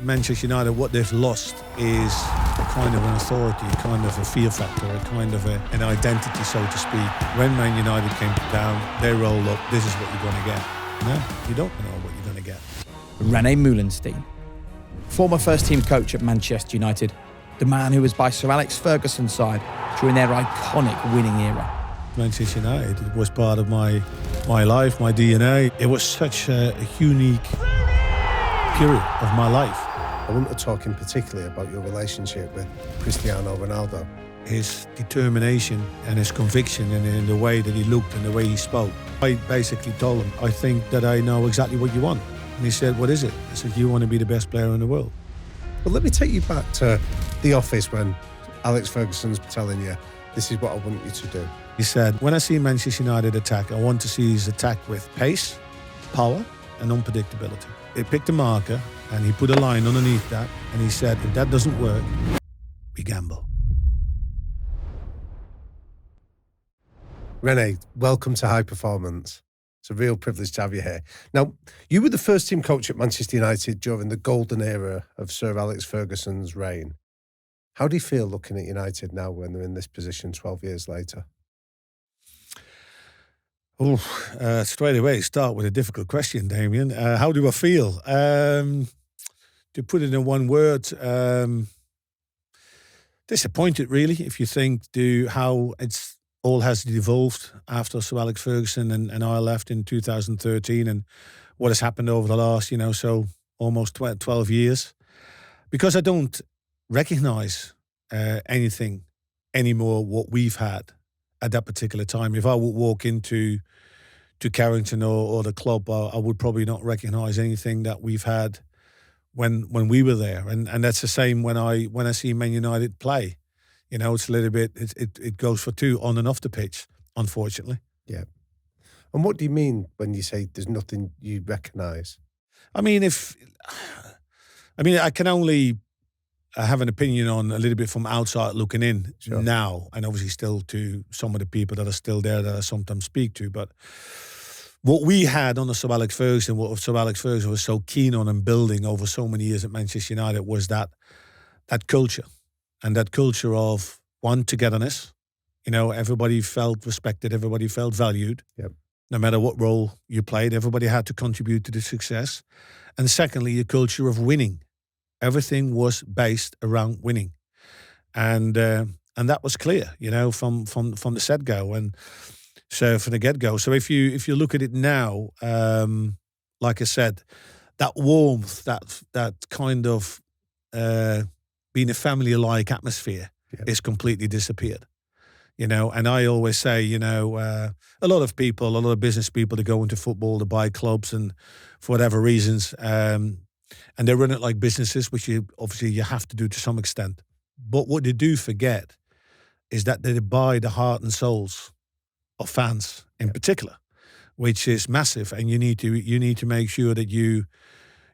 Manchester United, what they've lost is a kind of an authority, a kind of a fear factor, a kind of an identity, so to speak. When Man United came to town, they rolled up, this is what you're going to get. No, you don't know what you're going to get. René Meulensteen, former first-team coach at Manchester United, the man who was by Sir Alex Ferguson's side during their iconic winning era. Manchester United was part of my life, my DNA. It was such a unique period of my life. I want to talk in particular about your relationship with Cristiano Ronaldo. His determination and his conviction and in the way that he looked and the way he spoke. I basically told him, I think that I know exactly what you want. And he said, what is it? I said, you want to be the best player in the world. Well, let me take you back to the office when Alex Ferguson's telling you, this is what I want you to do. He said, when I see Manchester United attack, I want to see his attack with pace, power and unpredictability. He picked a marker and he put a line underneath that and he said, if that doesn't work, we gamble. Rene, welcome to High Performance. It's a real privilege to have you here. Now, you were the first team coach at Manchester United during the golden era of Sir Alex Ferguson's reign. How do you feel looking at United now when they're in this position 12 years later? Straight away, start with a difficult question, Damien. How do I feel? To put it in one word, disappointed, really, if you think to how it's all has evolved after Sir Alex Ferguson and I left in 2013 and what has happened over the last, so almost 12 years. Because I don't recognise anything anymore what we've had at that particular time. If I would walk into Carrington or the club, I would probably not recognise anything that we've had when we were there. And that's the same when I see Man United play. It's a little bit, it goes for two on and off the pitch, unfortunately. Yeah. And what do you mean when you say there's nothing you recognise? I can only have an opinion on a little bit from outside looking in now, and obviously still to some of the people that are still there that I sometimes speak to. But what we had under Sir Alex Ferguson, what Sir Alex Ferguson was so keen on and building over so many years at Manchester United was that culture. And that culture of, one, togetherness. Everybody felt respected, everybody felt valued. Yep. No matter what role you played, everybody had to contribute to the success. And secondly, a culture of winning. Everything was based around winning. And that was clear, from the set-go. And so from the get-go. So if you look at it now, like I said, that warmth, that kind of being a family-like atmosphere is completely disappeared. And I always say, a lot of people, a lot of business people that go into football to buy clubs and for whatever reasons, and they run it like businesses, which you have to do to some extent. But what they do forget is that they buy the heart and souls of fans in particular, which is massive. And you need to make sure that you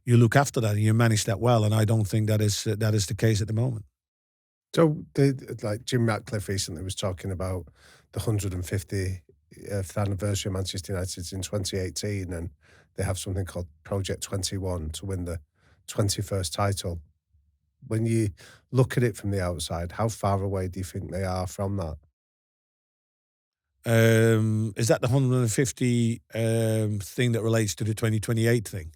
look after that and you manage that well. And I don't think that is the case at the moment. So, Jim Ratcliffe recently was talking about the 150th anniversary of Manchester United in 2018, and they have something called Project 21 to win the 21st title. When you look at it from the outside, how far away do you think they are from that? Is that the 150 thing that relates to the 2028 thing?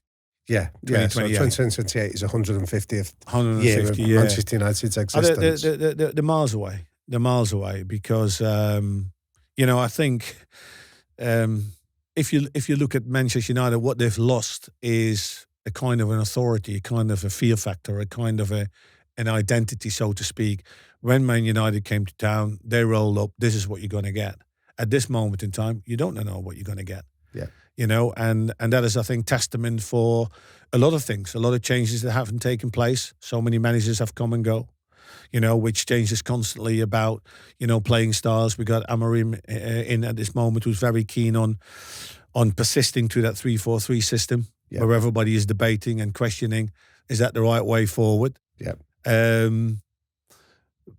Yeah. So 2028 is 150th year of Manchester United's existence. They're miles away. They're miles away because, I think if you look at Manchester United, what they've lost is a kind of an authority, a kind of a fear factor, a kind of an identity, so to speak. When Man United came to town, they rolled up, this is what you're going to get. At this moment in time, you don't know what you're going to get. Yeah. And that is, I think, testament for a lot of things, a lot of changes that haven't taken place. So many managers have come and go, which changes constantly about, playing styles. We got Amorim in at this moment who's very keen on persisting to that 3-4-3 system where everybody is debating and questioning, is that the right way forward? Yeah.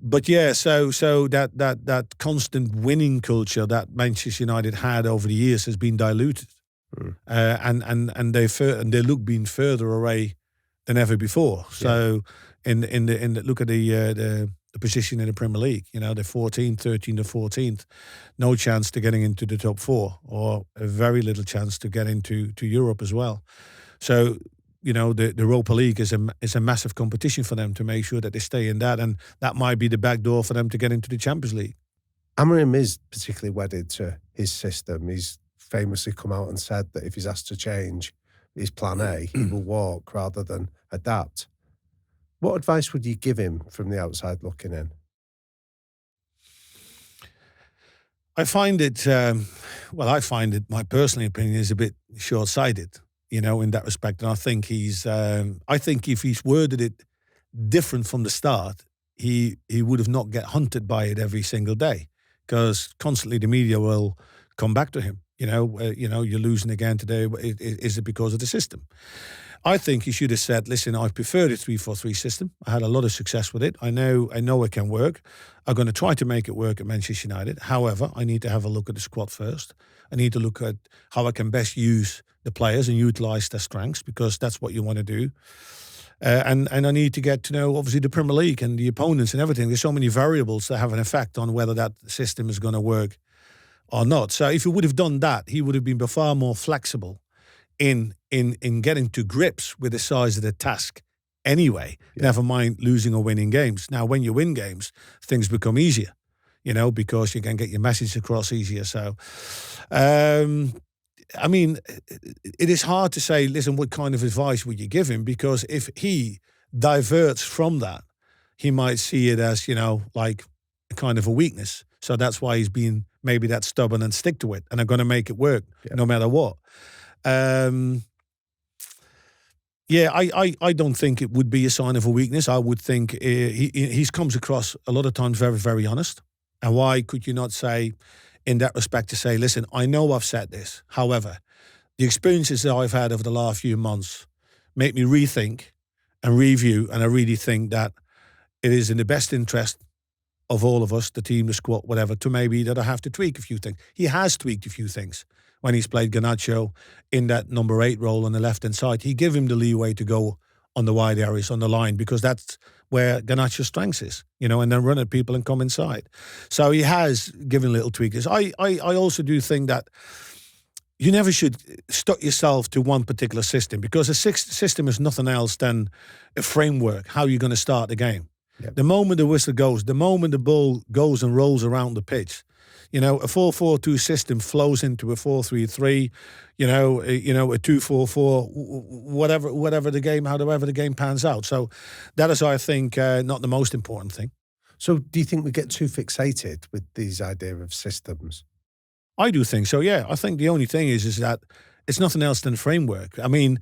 But yeah, so that constant winning culture that Manchester United had over the years has been diluted. And they look being further away than ever before. So in the look at the position in the Premier League, you know, the 13th to 14th, no chance to getting into the top 4, or a very little chance to get into Europe as well. So, you know, the Europa League is a massive competition for them to make sure that they stay in that, and that might be the back door for them to get into the Champions League. Amorim is particularly wedded to his system. He's famously come out and said that if he's asked to change his plan A, he will walk rather than adapt. What advice would you give him from the outside looking in? I find it, my personal opinion is a bit short-sighted, you know, in that respect. And I think I think if he's worded it different from the start, he would have not get hunted by it every single day, because constantly the media will come back to him. You know, you're losing again today. Is it because of the system? I think he should have said, listen, I prefer the 3-4-3 system. I had a lot of success with it. I know it can work. I'm going to try to make it work at Manchester United. However, I need to have a look at the squad first. I need to look at how I can best use the players and utilise their strengths, because that's what you want to do. And I need to get to know, obviously, the Premier League and the opponents and everything. There's so many variables that have an effect on whether that system is going to work or not. So if he would have done that, he would have been far more flexible in getting to grips with the size of the task anyway, never mind losing or winning games. Now, when you win games, things become easier, you know, because you can get your message across easier. So, I mean, it is hard to say, listen, what kind of advice would you give him? Because if he diverts from that, he might see it as, you know, like a kind of a weakness. So that's why he's been maybe that stubborn and stick to it. And I'm going to make it work no matter what. I don't think it would be a sign of a weakness. I would think he comes across a lot of times very, very honest. And why could you not say, in that respect, to say, listen, I know I've said this. However, the experiences that I've had over the last few months make me rethink and review. And I really think that it is in the best interest of all of us, the team, the squad, whatever, to maybe that I have to tweak a few things. He has tweaked a few things. When he's played Garnacho in that number 8 role on the left-hand side, he gave him the leeway to go on the wide areas, on the line, because that's where Garnacho's strength is, you know, and then run at people and come inside. So he has given little tweaks. I also do think that you never should stuck yourself to one particular system, because a system is nothing else than a framework, how you're going to start the game. Yep. The moment the whistle goes, the moment the ball goes and rolls around the pitch, you know, a 4-4-2 system flows into a 4-3-3, you know, a 2-4-4, whatever the game, however the game pans out. So that is, I think, not the most important thing. So do you think we get too fixated with these idea of systems? I do think so, yeah. I think the only thing is that it's nothing else than a framework. I mean,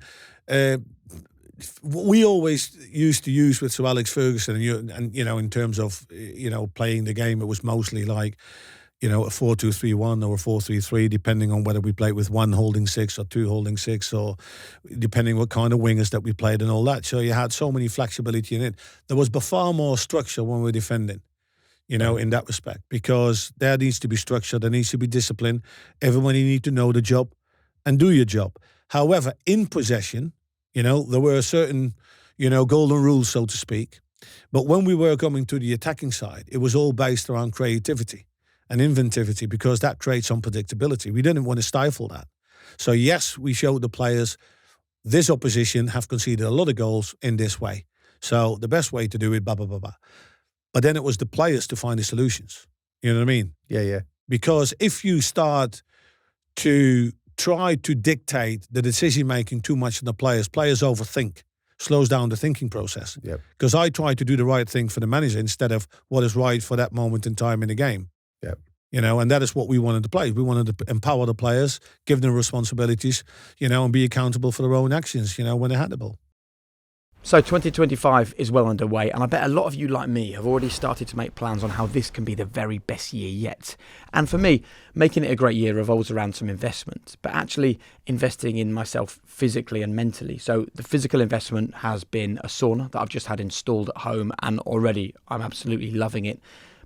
we always used to use with Sir Alex Ferguson, and you know, in terms of, you know, playing the game, it was mostly like, you know, a 4-2-3-1 or a 4-3-3, depending on whether we played with 1 holding 6 or 2 holding 6, or depending what kind of wingers that we played and all that. So you had so many flexibility in it. There was by far more structure when we're defending, you know, in that respect, because there needs to be structure, there needs to be discipline. Everybody needs to know the job and do your job. However, in possession, you know, there were certain, you know, golden rules, so to speak. But when we were coming to the attacking side, it was all based around creativity and inventivity, because that creates unpredictability. We didn't want to stifle that. So yes, we showed the players this opposition have conceded a lot of goals in this way. So the best way to do it, blah, blah, blah, blah. But then it was the players to find the solutions. You know what I mean? Yeah. Because if you start to try to dictate the decision-making too much on the players overthink, slows down the thinking process. Because I try to do the right thing for the manager instead of what is right for that moment in time in the game. You know, and that is what we wanted to play. We wanted to empower the players, give them responsibilities, you know, and be accountable for their own actions, you know, when they had the ball. So 2025 is well underway, and I bet a lot of you like me have already started to make plans on how this can be the very best year yet. And for me, making it a great year revolves around some investment, but actually investing in myself physically and mentally. So the physical investment has been a sauna that I've just had installed at home, and already I'm absolutely loving it.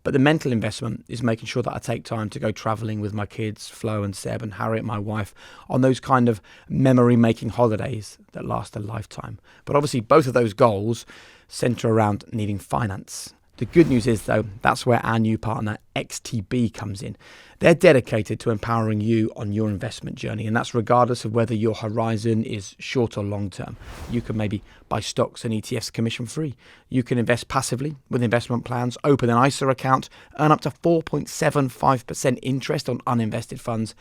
But the mental investment is making sure that I take time to go travelling with my kids, Flo and Seb and Harriet, my wife, on those kind of memory-making holidays that last a lifetime. But obviously both of those goals centre around needing finance. The good news is, though, that's where our new partner, XTB, comes in. They're dedicated to empowering you on your investment journey, and that's regardless of whether your horizon is short or long term. You can maybe buy stocks and ETFs commission-free. You can invest passively with investment plans, open an ISA account, earn up to 4.75% interest on uninvested funds,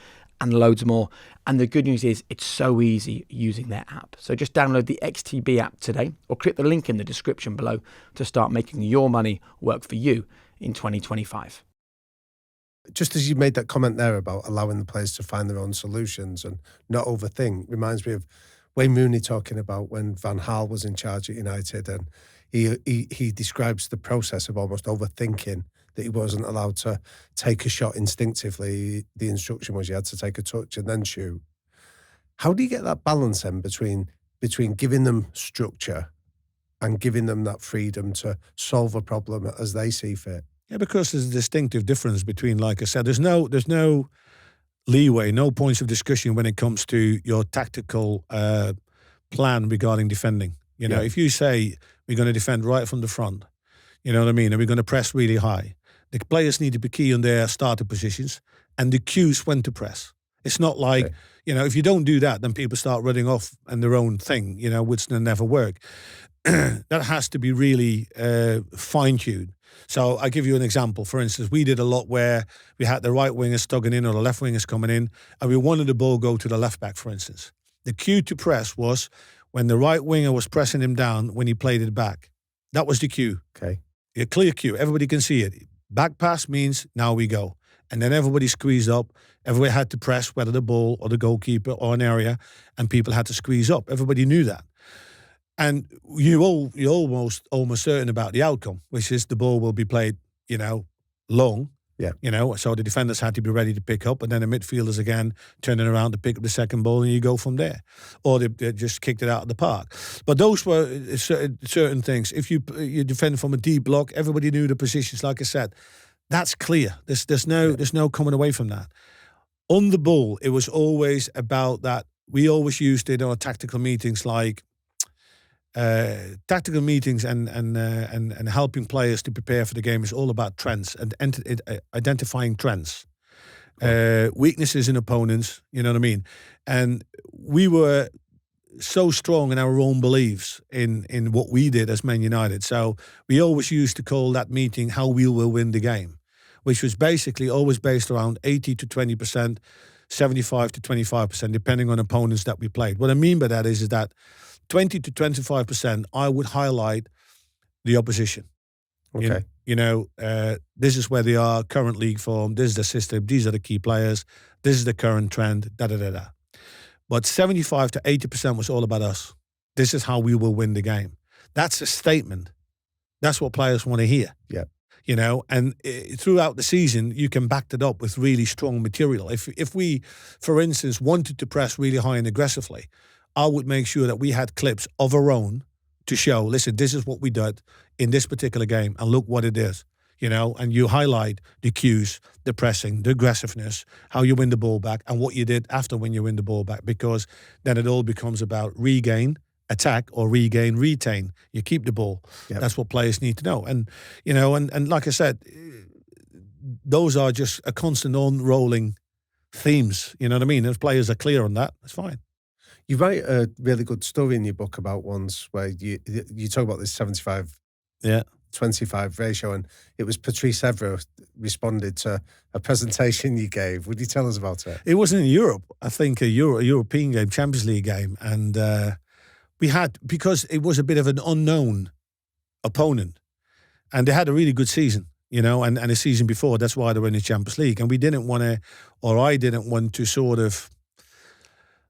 and loads more. And the good news is it's so easy using their app. So just download the XTB app today or click the link in the description below to start making your money work for you in 2025. Just as you made that comment there about allowing the players to find their own solutions and not overthink, reminds me of Wayne Rooney talking about when Van Gaal was in charge at United, and he describes the process of almost overthinking, that he wasn't allowed to take a shot instinctively. The instruction was you had to take a touch and then shoot. How do you get that balance then between giving them structure and giving them that freedom to solve a problem as they see fit? Yeah, because there's a distinctive difference between, like I said, there's no leeway, no points of discussion when it comes to your tactical plan regarding defending. You know, if you say we're going to defend right from the front, you know what I mean, and we're going to press really high, the players need to be key on their starter positions and the cues when to press. It's not like, you know, if you don't do that, then people start running off and their own thing, you know, which will never work. That has to be really fine-tuned. So I give you an example. For instance, we did a lot where we had the right wingers tugging in or the left wingers coming in, and we wanted the ball go to the left back, for instance. The cue to press was when the right winger was pressing him down when he played it back. That was the cue. Okay. A clear cue. Everybody can see it. Back pass means now we go. And then everybody squeezed up. Everybody had to press, whether the ball or the goalkeeper or an area, and people had to squeeze up. Everybody knew that. And you're almost certain about the outcome, which is the ball will be played, you know, long. Yeah. You know, so the defenders had to be ready to pick up, and then the midfielders again turning around to pick up the second ball, and you go from there. Or they just kicked it out of the park. But those were certain things. If you defend from a deep block, everybody knew the positions. Like I said, that's clear. There's no coming away from that. On the ball, it was always about that. We always used it in our tactical meetings, like tactical meetings and helping players to prepare for the game is all about trends and identifying trends, weaknesses in opponents, you know what I mean? And we were so strong in our own beliefs in what we did as Man United. So we always used to call that meeting how we will win the game, which was basically always based around 80 to 20%, 75 to 25%, depending on opponents that we played. What I mean by that is that 20 to 25%, I would highlight the opposition. Okay. This is where they are, current league form, this is the system, these are the key players, this is the current trend, da-da-da-da. But 75 to 80% was all about us. This is how we will win the game. That's a statement. That's what players want to hear. Yeah. You know, and throughout the season, you can back that up with really strong material. If we, for instance, wanted to press really high and aggressively, I would make sure that we had clips of our own to show, listen, this is what we did in this particular game, and look what it is, you know, and you highlight the cues, the pressing, the aggressiveness, how you win the ball back, and what you did after when you win the ball back, because then it all becomes about regain, attack, or regain, retain. You keep the ball. Yep. That's what players need to know. And, you know, and like I said, those are just a constant on-rolling themes, you know what I mean? If players are clear on that, it's fine. You write a really good story in your book about once where you talk about this 75-25 ratio, and it was Patrice Evra responded to a presentation you gave. Would you tell us about it? It wasn't in Europe. I think a European game, Champions League game, and we had, because it was a bit of an unknown opponent, and they had a really good season, you know, and a season before, that's why they were in the Champions League, and we didn't want to, or I didn't want to sort of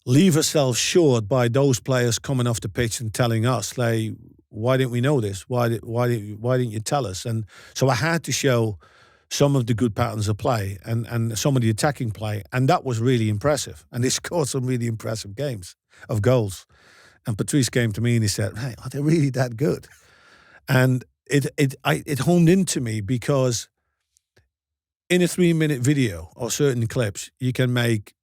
leave ourselves short by those players coming off the pitch and telling us, like, why didn't we know this? Why didn't you tell us? And so I had to show some of the good patterns of play and some of the attacking play, and that was really impressive. And they scored some really impressive goals. And Patrice came to me and he said, "Hey, are they really that good?" And it honed into me, because in a 3-minute video or certain clips, you can make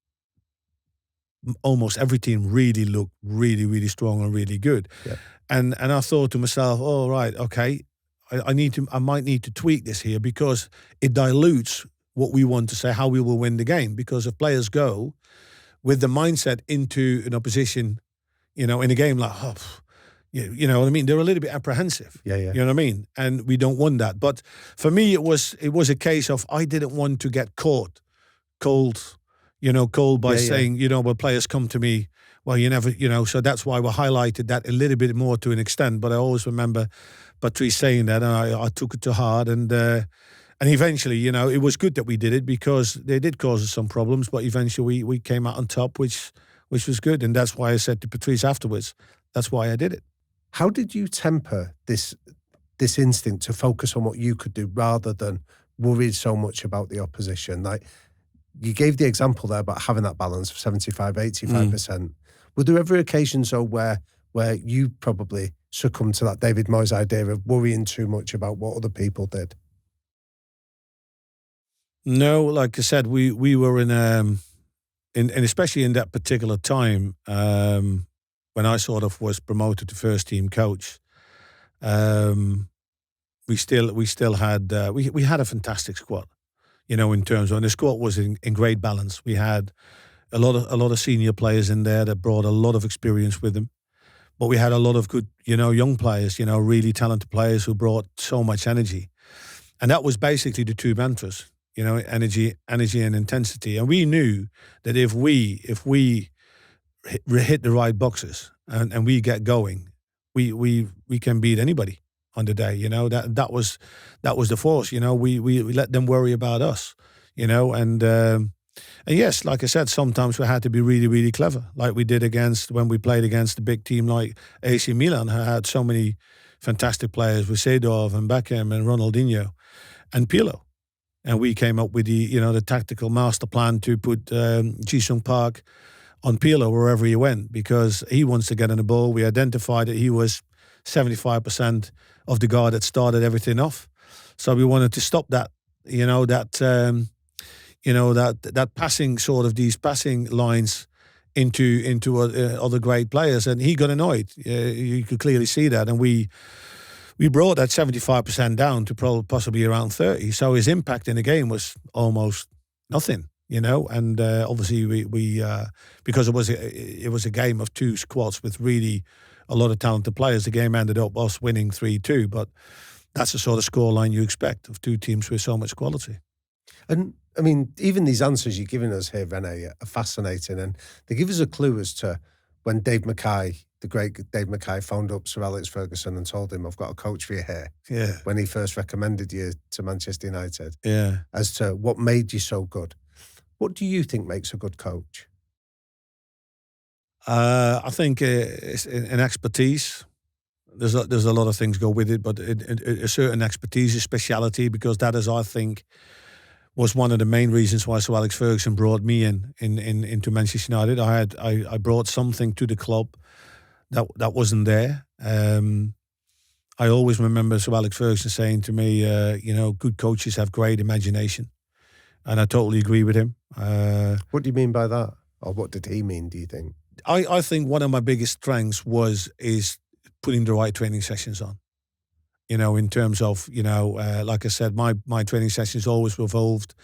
almost every team really look really, really strong and really good. Yeah. And I thought to myself, oh, right, okay, I might need to tweak this here because it dilutes what we want to say, how we will win the game. Because if players go with the mindset into an opposition, in a game like, oh, you know what I mean? They're a little bit apprehensive. Yeah. You know what I mean? And we don't want that. But for me, it was a case of I didn't want to get caught cold by saying, when players come to me, well, you never, so that's why we highlighted that a little bit more to an extent. But I always remember Patrice saying that, and I took it to heart. And eventually, it was good that we did it because they did cause us some problems. But eventually we came out on top, which was good. And that's why I said to Patrice afterwards, that's why I did it. How did you temper this instinct to focus on what you could do rather than worried so much about the opposition? Like, you gave the example there about having that balance of 75, 85%. Were there ever occasions, though, where you probably succumbed to that David Moyes idea of worrying too much about what other people did? No, like I said, we were in especially in that particular time, when I sort of was promoted to first team coach, we still had we had a fantastic squad, in terms of, and the squad was in great balance. We had a lot of senior players in there that brought a lot of experience with them, but we had a lot of good, young players, really talented players who brought so much energy, and that was basically the two mantras, energy and intensity. And we knew that if we hit the right boxes and we get going, we can beat anybody on the day. That was the force. We let them worry about us. And yes, like I said, sometimes we had to be really, really clever, like we did when we played against a big team like AC Milan, who had so many fantastic players with Seedorf and Beckham and Ronaldinho and Pirlo. And we came up with the tactical master plan to put Ji-sung Park on Pirlo wherever he went, because he wants to get on the ball. We identified that he was 75% of the guy that started everything off. So we wanted to stop that, that passing, sort of these passing lines into other great players. And he got annoyed. You could clearly see that. And we brought that 75% down to possibly around 30. So his impact in the game was almost nothing. And obviously we because it was a game of two squads with really a lot of talented players. The game ended up us winning 3-2, but that's the sort of scoreline you expect of two teams with so much quality. And I mean, even these answers you're giving us here, Rene, are fascinating, and they give us a clue as to when Dave Mackay, the great Dave Mackay, phoned up Sir Alex Ferguson and told him, "I've got a coach for you here." Yeah. When he first recommended you to Manchester United. Yeah. As to what made you so good. What do you think makes a good coach? I think it's an expertise. There's a lot of things go with it, but a certain expertise, a speciality, because that is, I think, was one of the main reasons why Sir Alex Ferguson brought me into Manchester United. I brought something to the club that wasn't there. I always remember Sir Alex Ferguson saying to me, good coaches have great imagination. And I totally agree with him. What do you mean by that? Or what did he mean, do you think? I think one of my biggest strengths is putting the right training sessions on. In terms of, like I said, my training sessions always revolved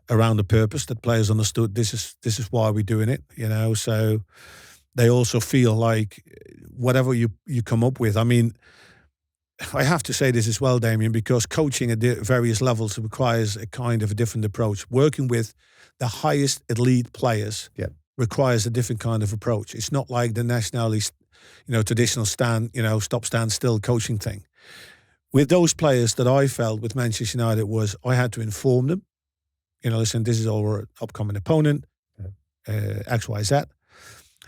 around the purpose that players understood. This is why we're doing it, so they also feel like whatever you come up with. I mean, I have to say this as well, Damien, because coaching at various levels requires a kind of a different approach. Working with the highest elite players requires a different kind of approach. It's not like the nationally, traditional stop, stand still coaching thing. With those players that I felt with Manchester United I had to inform them, listen, this is our upcoming opponent, X, Y, Z.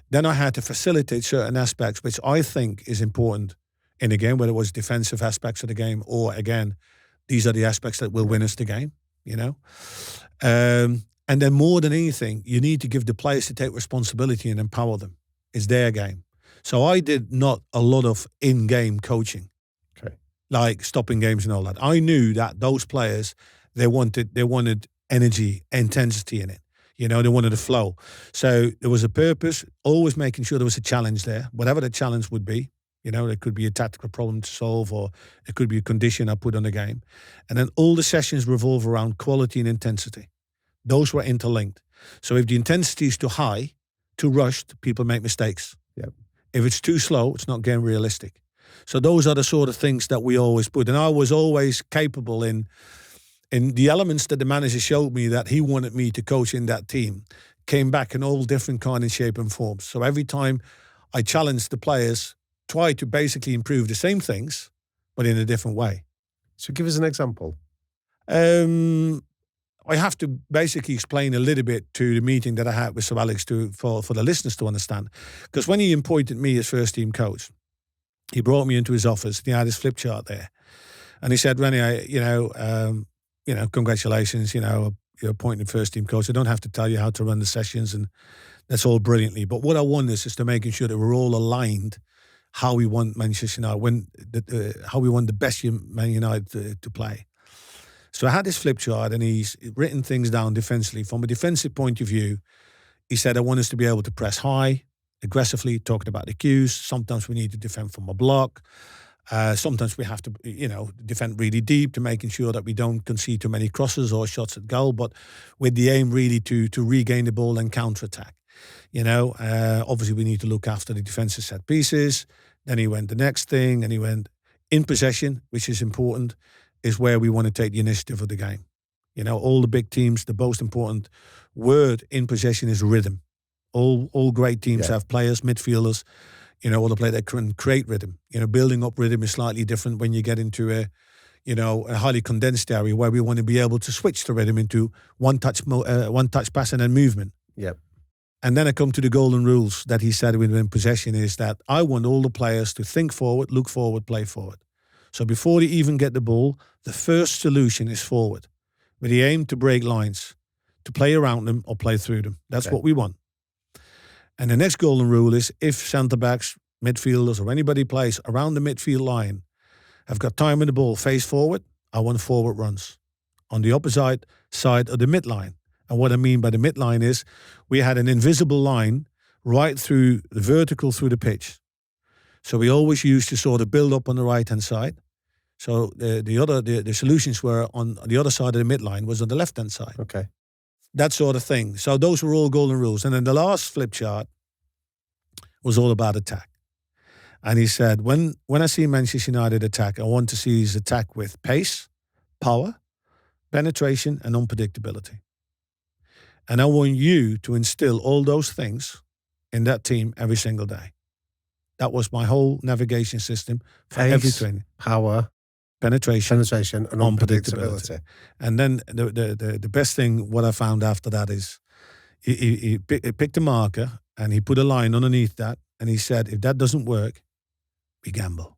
Then I had to facilitate certain aspects, which I think is important in a game, whether it was defensive aspects of the game or, again, these are the aspects that will win us the game, And then more than anything, you need to give the players to take responsibility and empower them. It's their game. So I did not a lot of in-game coaching, like stopping games and all that. I knew that those players, they wanted energy, intensity in it. You know, they wanted to flow. So there was a purpose, always making sure there was a challenge there, whatever the challenge would be. You know, there could be a tactical problem to solve, or it could be a condition I put on the game. And then all the sessions revolve around quality and intensity. Those were interlinked. So if the intensity is too high, too rushed, people make mistakes. Yep. If it's too slow, it's not game realistic. So those are the sort of things that we always put. And I was always capable in the elements that the manager showed me that he wanted me to coach in that team, came back in all different kind of shape and forms. So every time I challenged the players, try to basically improve the same things, but in a different way. So give us an example. I have to basically explain a little bit to the meeting that I had with Sir Alex for the listeners to understand. Because when he appointed me as first team coach, he brought me into his office and he had his flip chart there. And he said, Rene, congratulations, you're appointed first team coach. I don't have to tell you how to run the sessions, and that's all brilliantly. But what I want is to making sure that we're all aligned how we want Manchester United, how we want the best Man United to play. So I had this flip chart, and he's written things down defensively. From a defensive point of view, he said, I want us to be able to press high, aggressively, talking about the cues. Sometimes we need to defend from a block. Sometimes we have to, defend really deep to making sure that we don't concede too many crosses or shots at goal, but with the aim really to regain the ball and counterattack. Obviously we need to look after the defensive set pieces. Then he went the next thing, and he went in possession, which is important, is where we want to take the initiative of the game. All the big teams, the most important word in possession is rhythm. All great teams have players, midfielders, all the players that can create rhythm. Building up rhythm is slightly different when you get into a highly condensed area where we want to be able to switch the rhythm into one touch pass and then movement. Yep. And then I come to the golden rules that he said within possession is that I want all the players to think forward, look forward, play forward. So before they even get the ball, the first solution is forward, with the aim to break lines, to play around them or play through them. That's what we want. And the next golden rule is if centre-backs, midfielders, or anybody plays around the midfield line have got time with the ball face forward, I want forward runs on the opposite side of the midline. And what I mean by the midline is we had an invisible line right through the vertical through the pitch. So we always used to sort of build up on the right-hand side. So the solutions were on the other side of the midline was on the left-hand side. Okay. That sort of thing. So those were all golden rules. And then the last flip chart was all about attack. And he said, when I see Manchester United attack, I want to see his attack with pace, power, penetration, and unpredictability. And I want you to instill all those things in that team every single day. That was my whole navigation system for Pace, every training. Power, penetration and unpredictability. And then the best thing, what I found after that is he picked a marker and he put a line underneath that. And he said, if that doesn't work, we gamble.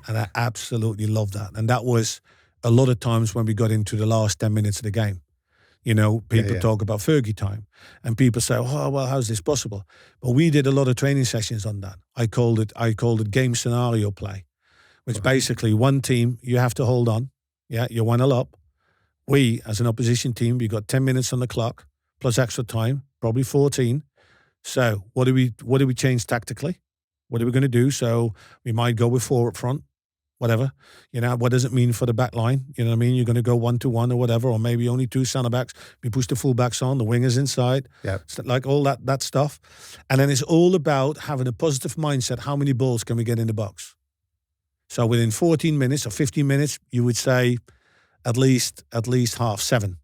And I absolutely love that. And that was a lot of times when we got into the last 10 minutes of the game. People talk about Fergie time. And people say, oh, well, how's this possible? But we did a lot of training sessions on that. I called it game scenario play, which basically one team, you have to hold on. Yeah, you're 1-0 up. We, as an opposition team, we got 10 minutes on the clock, plus extra time, probably 14. So what do we change tactically? What are we going to do? So we might go with 4 up front. Whatever, what does it mean for the back line? You know what I mean? You're going to go 1-1 or whatever, or maybe only 2 centre backs. We push the full backs on, the wingers inside. Yeah, like all that stuff. And then it's all about having a positive mindset. How many balls can we get in the box? So within 14 minutes or 15 minutes, you would say at least half 7.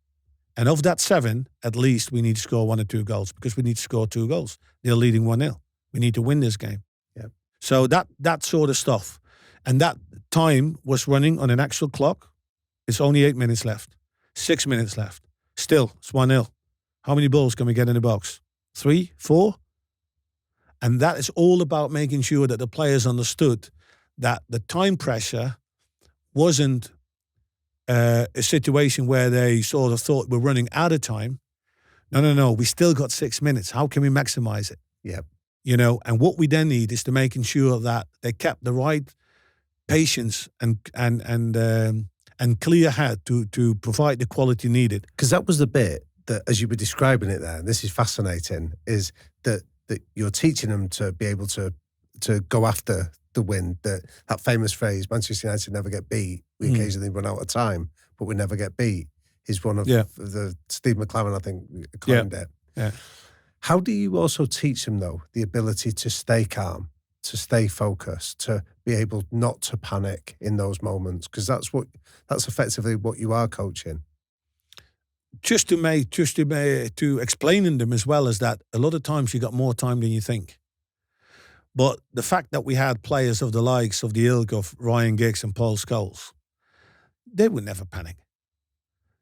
And of that 7, at least we need to score 1 or 2 goals because we need to score 2 goals. They're leading 1-0. We need to win this game. Yeah. So that sort of stuff. And that time was running on an actual clock. It's only 8 minutes left. 6 minutes left. Still, it's 1-0. How many balls can we get in the box? 3, 4? And that is all about making sure that the players understood that the time pressure wasn't a situation where they sort of thought we're running out of time. No. We still got 6 minutes. How can we maximize it? Yep. And what we then need is to making sure that they kept the right patience and and clear head to provide the quality needed. Because that was the bit that, as you were describing it there, and this is fascinating, is that you're teaching them to be able to go after the win. That famous phrase, Manchester United never get beat. We occasionally run out of time, but we never get beat, is one of the Steve McLaren, I think, coined it. Yeah. How do you also teach them, though, the ability to stay calm, to stay focused, to be able not to panic in those moments? Because that's effectively what you are coaching. Just to explaining them as well as that, a lot of times you got more time than you think. But the fact that we had players of the likes of the ilk of Ryan Giggs and Paul Scholes, they would never panic.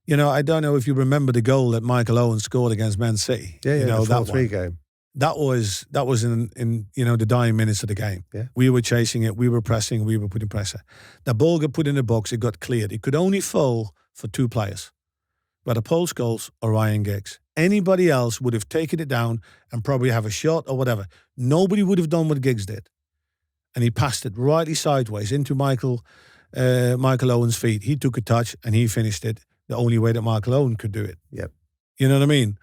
You know, I don't know if you remember the goal that Michael Owen scored against Man City. Yeah, you know, the 4-3 game. That was in the dying minutes of the game. Yeah. We were chasing it, we were pressing, we were putting pressure. The ball got put in the box, it got cleared. It could only fall for two players, whether Paul Scholes or Ryan Giggs. Anybody else would have taken it down and probably have a shot or whatever. Nobody would have done what Giggs did. And he passed it rightly sideways into Michael Owen's feet. He took a touch and he finished it the only way that Michael Owen could do it. Yep. You know what I mean?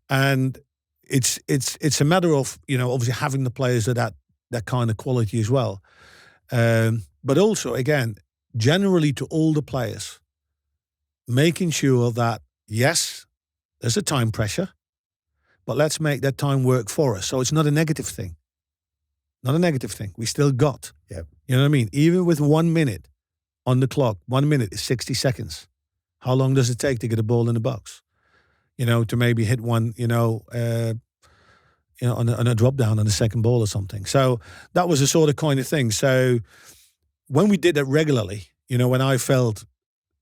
And it's a matter of, you know, obviously having the players of that kind of quality as well. But also, again, generally to all the players, making sure that, yes, there's a time pressure, but let's make that time work for us. So it's not a negative thing. Not a negative thing. We still got. Yep. You know what I mean? Even with 1 minute on the clock, 1 minute is 60 seconds. How long does it take to get a ball in the box? You know, to maybe hit one, on a drop down on the second ball or something. So that was a sort of kind of thing. So when we did that regularly, you know, when I felt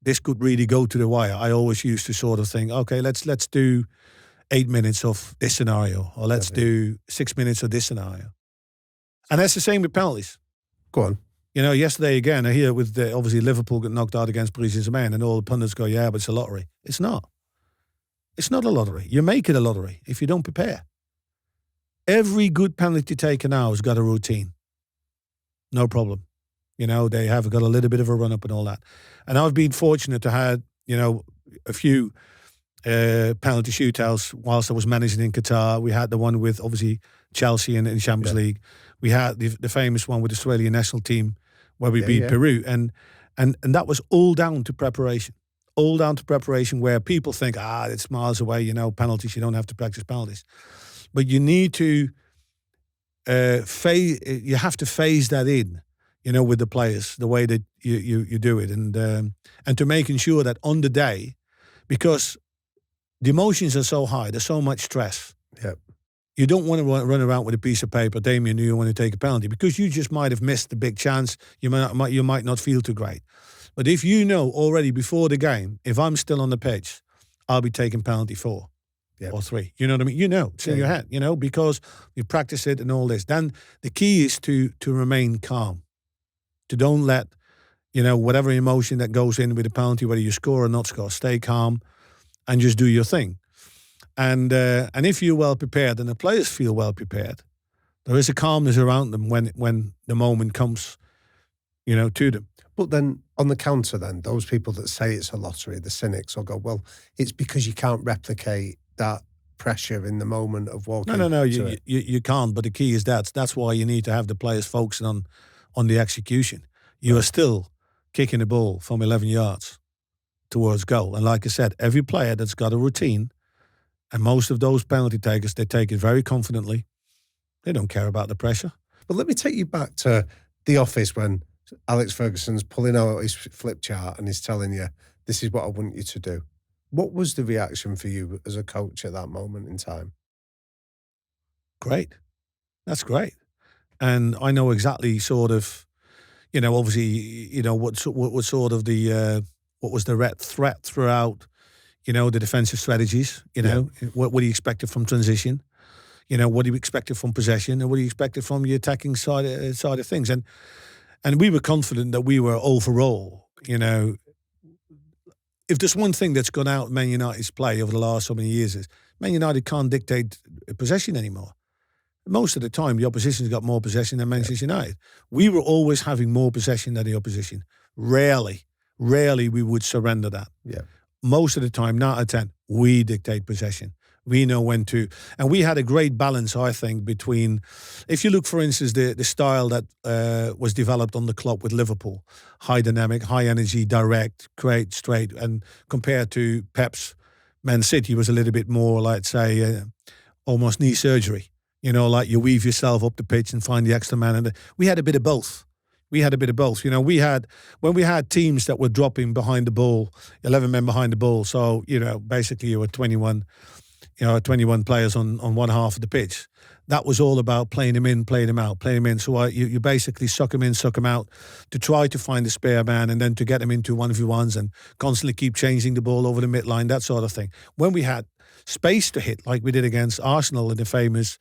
this could really go to the wire, I always used to sort of think, okay, let's do 8 minutes of this scenario, or let's do 6 minutes of this scenario. And that's the same with penalties. Go on. You know, yesterday again, I hear with obviously Liverpool got knocked out against Paris Saint-Germain, and all the pundits go, yeah, but it's a lottery. It's not. It's not a lottery. You make it a lottery if you don't prepare. Every good penalty taker now has got a routine. No problem. You know, they have got a little bit of a run-up and all that. And I've been fortunate to have, you know, a few penalty shootouts whilst I was managing in Qatar. We had the one with, obviously, Chelsea in the Champions League. We had the famous one with the Australian national team where we beat Peru. And that was all down to preparation. All down to preparation, where people think, it's miles away, you know, penalties, you don't have to practice penalties. But you need to you have to phase that in, you know, with the players, the way that you do it, and to making sure that on the day, because the emotions are so high, there's so much stress. Yep. You don't want to run around with a piece of paper, Damien, you want to take a penalty, because you just might have missed the big chance. You might not feel too great. But if you know already before the game, if I'm still on the pitch, I'll be taking penalty 4 or 3. You know what I mean? You know, it's in your head, you know, because you practice it and all this. Then the key is to remain calm, to don't let, you know, whatever emotion that goes in with a penalty, whether you score or not score, stay calm and just do your thing. And if you're well prepared and the players feel well prepared, there is a calmness around them when the moment comes, you know, to them. But then on the counter then, those people that say it's a lottery, the cynics, will go, well, it's because you can't replicate that pressure in the moment of walking. No, you can't. But the key is that's why you need to have the players focusing on the execution. You are still kicking the ball from 11 yards towards goal. And like I said, every player that's got a routine, and most of those penalty takers, they take it very confidently. They don't care about the pressure. But let me take you back to the office when Alex Ferguson's pulling out his flip chart and he's telling you, this is what I want you to do. What was the reaction for you as a coach at that moment in time? Great. That's great. And I know exactly sort of, you know, obviously, you know, what sort of what was the threat throughout, you know, the defensive strategies, you know, what do you expected from transition? You know, what do you expected from possession, and what do you expected from the attacking side of things? And we were confident that we were overall, you know, if there's one thing that's gone out Man United's play over the last so many years is Man United can't dictate possession anymore. Most of the time, the opposition's got more possession than Manchester United. We were always having more possession than the opposition. Rarely rarely we would surrender that. Yeah. Most of the time, 9 out of 10, we dictate possession. We know when to, and we had a great balance, I think, between, if you look, for instance, the style that was developed on the club with Liverpool, high dynamic, high energy, direct, great, straight, and compared to Pep's Man City was a little bit more, like, say, almost knee surgery. You know, like you weave yourself up the pitch and find the extra man. And we had a bit of both. You know, when we had teams that were dropping behind the ball, 11 men behind the ball. So, you know, basically you were 21 players on one half of the pitch. That was all about playing them in, playing them out, playing them in. So you basically suck them in, suck them out to try to find the spare man and then to get them into 1v1s and constantly keep changing the ball over the midline, that sort of thing. When we had space to hit, like we did against Arsenal in the famous,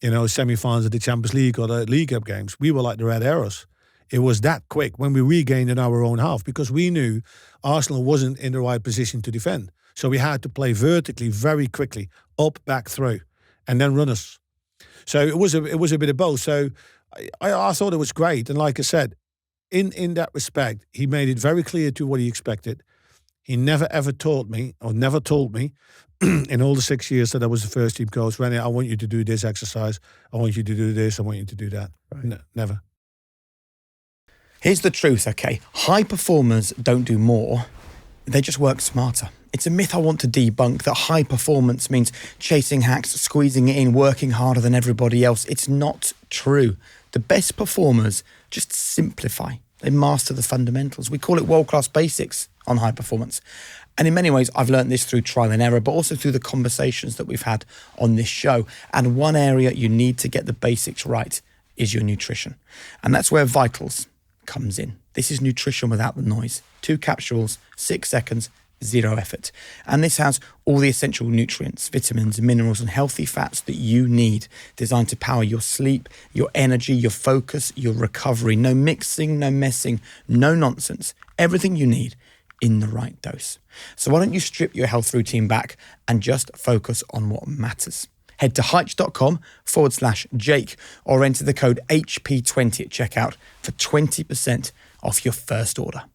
you know, semi-finals of the Champions League or the League Cup games, we were like the Red Arrows. It was that quick when we regained in our own half because we knew Arsenal wasn't in the right position to defend. So we had to play vertically very quickly, up, back, through, and then runners. So it was a bit of both. So I thought it was great. And like I said, in that respect, he made it very clear to what he expected. He never ever told me in all the 6 years that I was the first team coach, Rene, I want you to do this exercise. I want you to do this. I want you to do that. Right. No, never. Here's the truth, okay? High performers don't do more. They just work smarter. It's a myth I want to debunk that high performance means chasing hacks, squeezing it in, working harder than everybody else. It's not true. The best performers just simplify. They master the fundamentals. We call it world-class basics on high performance. And in many ways, I've learned this through trial and error, but also through the conversations that we've had on this show. And one area you need to get the basics right is your nutrition. And that's where Vitals comes in. This is nutrition without the noise. 2 capsules, 6 seconds, 0 effort. And this has all the essential nutrients, vitamins, minerals, and healthy fats that you need, designed to power your sleep, your energy, your focus, your recovery. No mixing, no messing, no nonsense. Everything you need in the right dose. So why don't you strip your health routine back and just focus on what matters? Head to Heights.com/Jake or enter the code HP20 at checkout for 20% off your first order.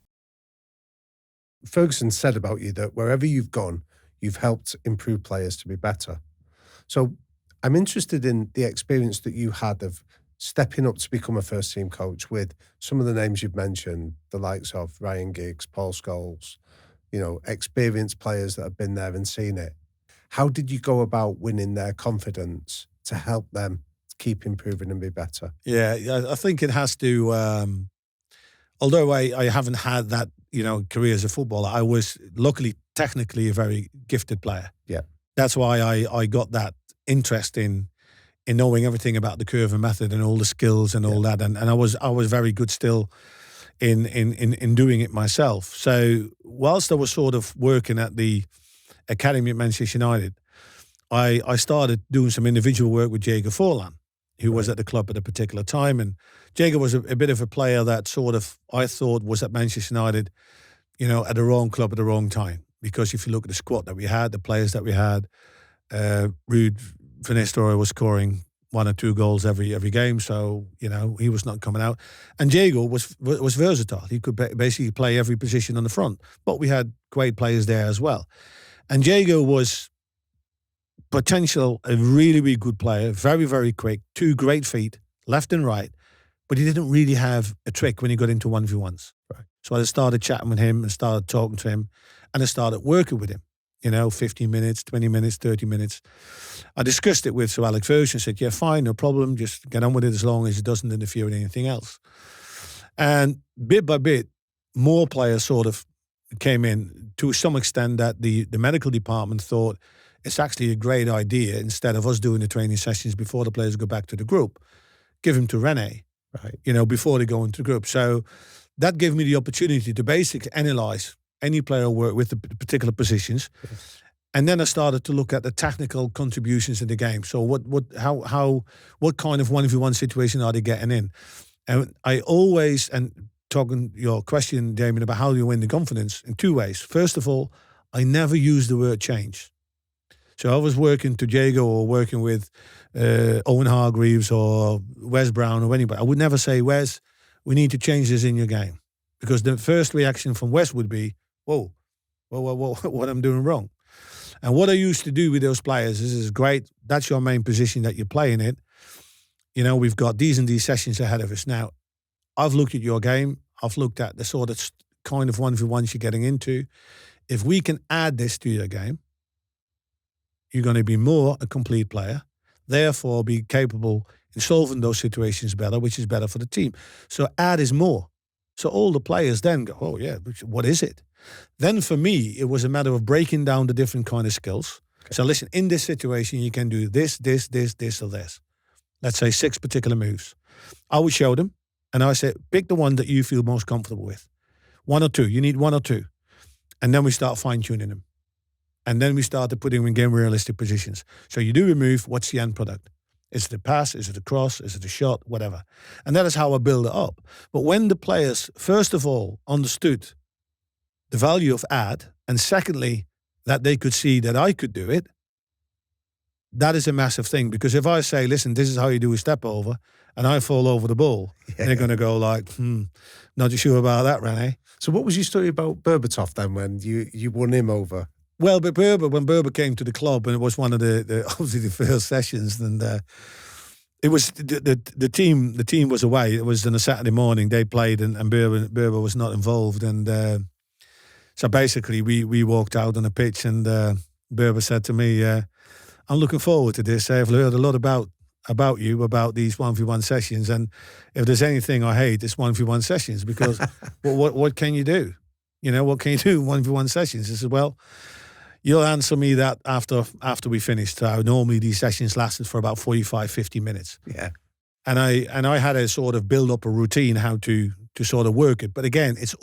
Ferguson said about you that wherever you've gone, you've helped improve players to be better. So I'm interested in the experience that you had of stepping up to become a first team coach with some of the names you've mentioned, the likes of Ryan Giggs, Paul Scholes, you know, experienced players that have been there and seen it. How did you go about winning their confidence to help them keep improving and be better? Yeah, I think it has to, although I haven't had that, you know, career as a footballer, I was luckily technically a very gifted player. Yeah. That's why I got that interest in knowing everything about the curve and method and all the skills and all that. And I was very good still in doing it myself. So whilst I was sort of working at the academy at Manchester United, I started doing some individual work with Jago Forlan, who was at the club at a particular time. And Jago was a bit of a player that sort of, I thought, was at Manchester United, you know, at the wrong club at the wrong time. Because if you look at the squad that we had, the players that we had, Ruud van Nistelrooy was scoring 1 or 2 goals every game. So, you know, he was not coming out. And Jago was versatile. He could basically play every position on the front. But we had great players there as well. And Jago was potential, a really, really good player, very, very quick, 2 great feet, left and right, but he didn't really have a trick when he got into 1v1s. Right. So I started chatting with him and started talking to him and I started working with him, you know, 15 minutes, 20 minutes, 30 minutes. I discussed it with Sir Alex Ferguson, said, yeah, fine, no problem, just get on with it as long as it doesn't interfere with anything else. And bit by bit, more players sort of came in to some extent that the medical department thought it's actually a great idea, instead of us doing the training sessions before the players go back to the group, give them to Rene, right? You know, before they go into the group. So that gave me the opportunity to basically analyze any player I work with the particular positions. Yes. And then I started to look at the technical contributions in the game. So what kind of 1v1 situation are they getting in? And I always, and talking your question, Damien, about how do you win the confidence, in 2 ways. First of all, I never use the word change. So I was working to Jago or working with Owen Hargreaves or Wes Brown or anybody. I would never say, Wes, we need to change this in your game. Because the first reaction from West would be, whoa, what I'm doing wrong. And what I used to do with those players is great. That's your main position that you're playing it. You know, we've got these and these sessions ahead of us. Now, I've looked at your game. I've looked at the sort of kind of 1v1s you're getting into. If we can add this to your game, you're going to be more a complete player. Therefore, be capable in solving those situations better, which is better for the team. So add is more. So all the players then go, oh yeah, what is it? Then for me, it was a matter of breaking down the different kind of skills. Okay. So listen, in this situation, you can do this, this, this, this, or this. Let's say 6 particular moves. I would show them, and I said, pick the one that you feel most comfortable with. 1 or 2. You need 1 or 2. And then we start fine-tuning them. And then we started putting them in game realistic positions. So you do a move, what's the end product? Is it a pass? Is it a cross? Is it a shot? Whatever. And that is how I build it up. But when the players, first of all, understood the value of add, and secondly, that they could see that I could do it, that is a massive thing. Because if I say, listen, this is how you do a step over, and I fall over the ball, they're going to go like, not too sure about that, Rene. So what was your story about Berbatov then when you won him over? Well, but when Berber came to the club, and it was one of the obviously the first sessions, and it was the team was away. It was on a Saturday morning. They played, and Berber was not involved, and so basically we walked out on the pitch, and Berber said to me, "I'm looking forward to this. I've heard a lot about you, about these 1v1 sessions, and if there's anything I hate, it's 1v1 sessions because what can you do? You know, what can you do in 1v1 sessions?" I said, well, you'll answer me that after we finished. Normally these sessions lasted for about 45, 50 minutes. Yeah. And I had to sort of build up a routine how to sort of work it. But again, it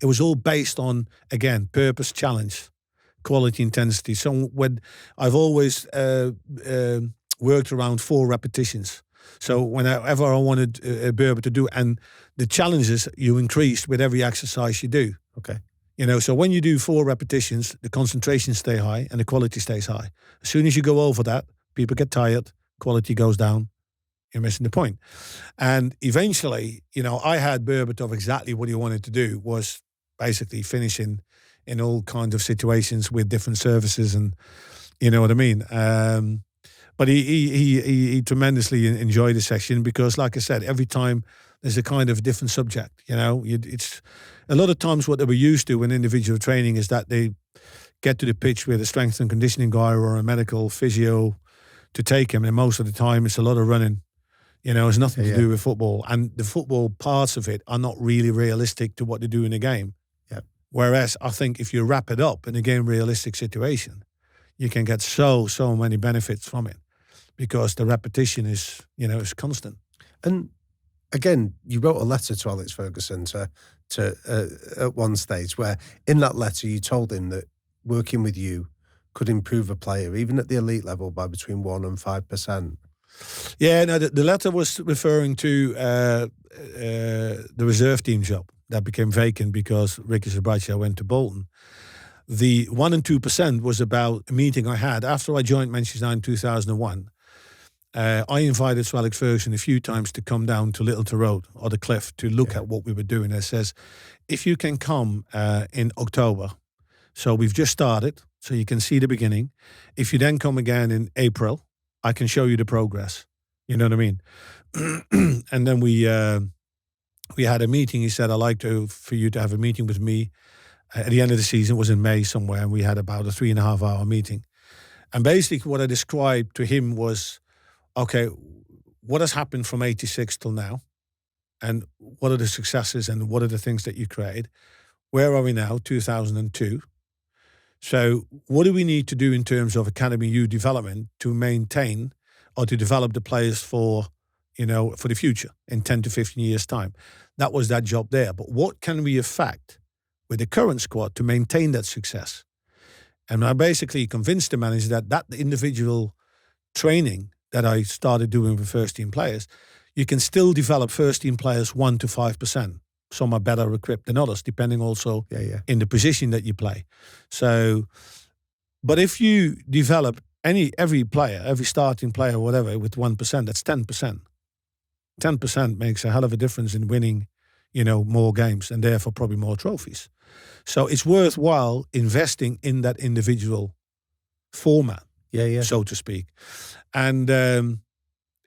was all based on, again, purpose, challenge, quality, intensity. So when I've always worked around 4 repetitions. So whenever I wanted Berber to do, and the challenges you increase with every exercise you do. Okay. You know, so when you do 4 repetitions, the concentration stay high and the quality stays high. As soon as you go over that, people get tired, quality goes down, you're missing the point. And eventually, you know, I had Berbatov exactly what he wanted to do was basically finishing in all kinds of situations with different services, and you know what I mean. But he tremendously enjoyed the session because, like I said, every time there's a kind of different subject. You know, it's a lot of times what they were used to in individual training is that they get to the pitch with a strength and conditioning guy or a medical physio to take him, and most of the time it's a lot of running. You know, it's nothing to do with football, and the football parts of it are not really realistic to what they do in a game. Yeah. Whereas I think if you wrap it up in a game realistic situation, you can get so many benefits from it because the repetition is constant. And again, you wrote a letter to Alex Ferguson to at one stage where in that letter you told him that working with you could improve a player, even at the elite level, by between 1% and 5%. Yeah, no, the letter was referring to the reserve team job that became vacant because Ricky Sabracia went to Bolton. The 1% and 2% was about a meeting I had after I joined Manchester United in 2001. I invited Sir Alex Ferguson a few times to come down to Littleton Road or the Cliff to look at what we were doing. And it says, if you can come in October, so we've just started, so you can see the beginning. If you then come again in April, I can show you the progress. You know what I mean? And then we had a meeting. He said, I'd like for you to have a meeting with me at the end of the season. It was in May somewhere, and we had about a 3.5 hour meeting. And basically what I described to him was, okay, what has happened from 86 till now? And what are the successes and what are the things that you created? Where are we now, 2002? So what do we need to do in terms of academy youth development to maintain or to develop the players for the future in 10 to 15 years' time? That was that job there. But what can we affect with the current squad to maintain that success? And I basically convinced the manager that individual training that I started doing with first-team players, you can still develop first-team players 1% to 5%. Some are better equipped than others, depending also in the position that you play. So, but if you develop every player, every starting player, whatever, with 1%, that's 10%. 10% makes a hell of a difference in winning, more games and therefore probably more trophies. So it's worthwhile investing in that individual format, so to speak. And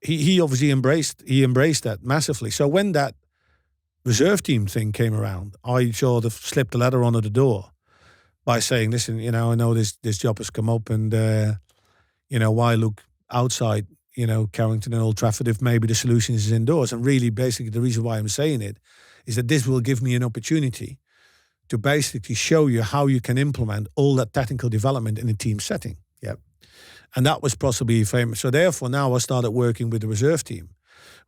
he obviously embraced that massively. So when that reserve team thing came around, I sort of slipped a letter under the door by saying, listen, I know this job has come up, and why look outside, Carrington and Old Trafford if maybe the solution is indoors. And really, basically, the reason why I'm saying it is that this will give me an opportunity to basically show you how you can implement all that technical development in a team setting. Yep. And that was possibly famous. So therefore, now I started working with the reserve team,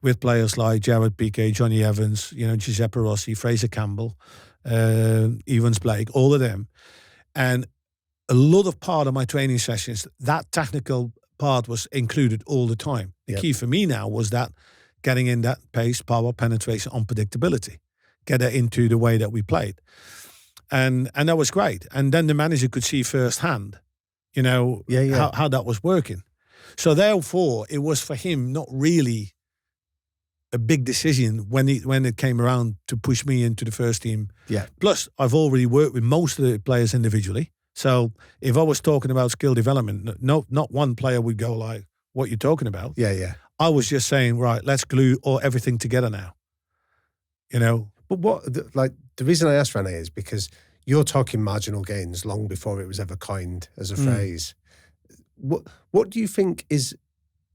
with players like Jared Piqué, Johnny Evans, Giuseppe Rossi, Fraser Campbell, Evans Blake, all of them. And a lot of part of my training sessions, that technical part was included all the time. The key for me now was that getting in that pace, power, penetration, unpredictability, get that into the way that we played. And that was great. And then the manager could see firsthand, how that was working. So therefore, it was for him not really a big decision when it came around to push me into the first team. Yeah. Plus, I've already worked with most of the players individually. So if I was talking about skill development, not one player would go like, what you're talking about. Yeah. I was just saying, right, let's glue everything together now. But the reason I asked Rene is because you're talking marginal gains long before it was ever coined as a phrase. What do you think is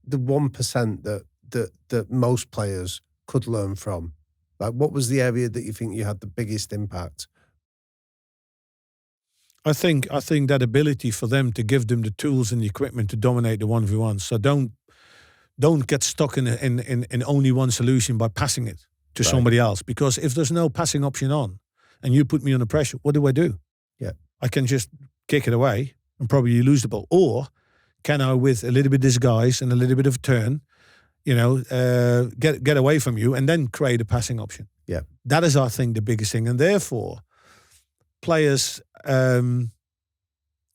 the 1% that most players could learn from? Like, what was the area that you think you had the biggest impact? I think that ability for them to give them the tools and the equipment to dominate the 1v1. So don't get stuck in only one solution by passing it to somebody else. Because if there's no passing option on and you put me under pressure, what do? Yeah. I can just kick it away and probably lose the ball. Or can I, with a little bit of disguise and a little bit of turn, get away from you and then create a passing option? Yeah. That is, I think, the biggest thing. And therefore, players,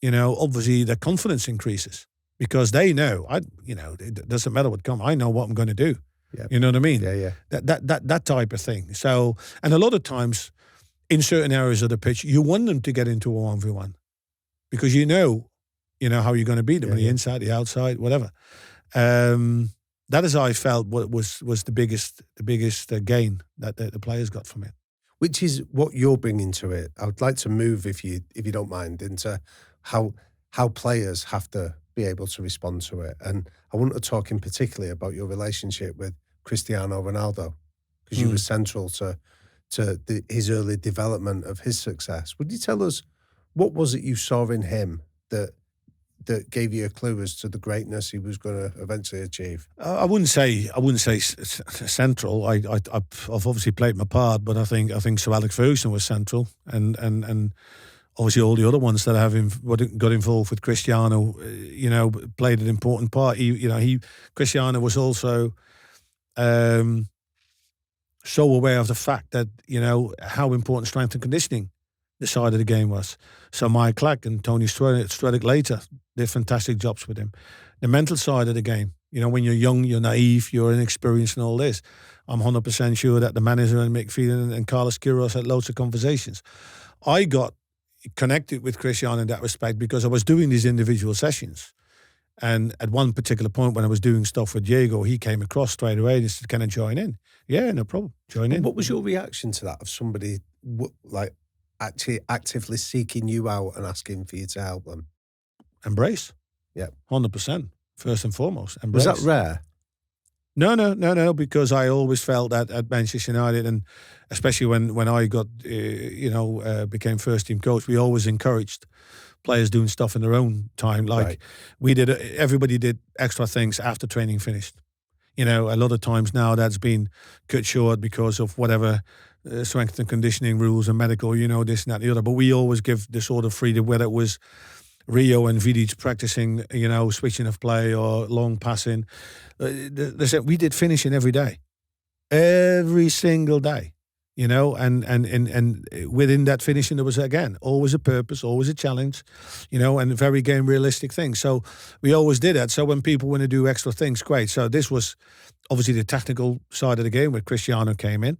obviously their confidence increases because they know, it doesn't matter what comes. I know what I'm going to do. Yeah. You know what I mean? Yeah. That type of thing. So, and a lot of times in certain areas of the pitch, you want them to get into a 1v1 because you know how you're going to beat them on the inside, the outside, whatever. That is how I felt what was the biggest gain that the players got from it. Which is what you're bringing to it. I would like to move, if you don't mind, into how players have to be able to respond to it. And I want to talk in particular about your relationship with Cristiano Ronaldo, because you were central to his early development of his success. Would you tell us what was it you saw in him that gave you a clue as to the greatness he was going to eventually achieve? I wouldn't say central. I've obviously played my part, but I think Sir Alex Ferguson was central, and obviously all the other ones that got involved with Cristiano, played an important part. Cristiano was also so aware of the fact that how important strength and conditioning the side of the game was. So Mike Clack and Tony Stredic later did fantastic jobs with him. The mental side of the game, when you're young, you're naive, you're inexperienced and all this. I'm 100% sure that the manager and Mick Phelan and Carlos Queiroz had loads of conversations. I got connected with Cristiano in that respect because I was doing these individual sessions. And at one particular point when I was doing stuff with Diego, he came across straight away and said, can I join in? Yeah, no problem. Join in. What was your reaction to that, of somebody actually actively seeking you out and asking for you to help them? Embrace. Yeah. 100%. First and foremost. Embrace. Was that rare? No, because I always felt that at Manchester United, and especially when I got, became first team coach, we always encouraged players doing stuff in their own time. Like everybody did extra things after training finished. A lot of times now that's been cut short because of whatever strength and conditioning rules and medical, this and that and the other. But we always give the sort of freedom, whether it was Rio and Vidic practicing, switching of play or long passing. We did finishing every day. Every single day. you know, and within that finishing there was, again, always a purpose, always a challenge, you know, and very game realistic things. So we always did that. So when people want to do extra things, great. So this was obviously the technical side of the game where Cristiano came in.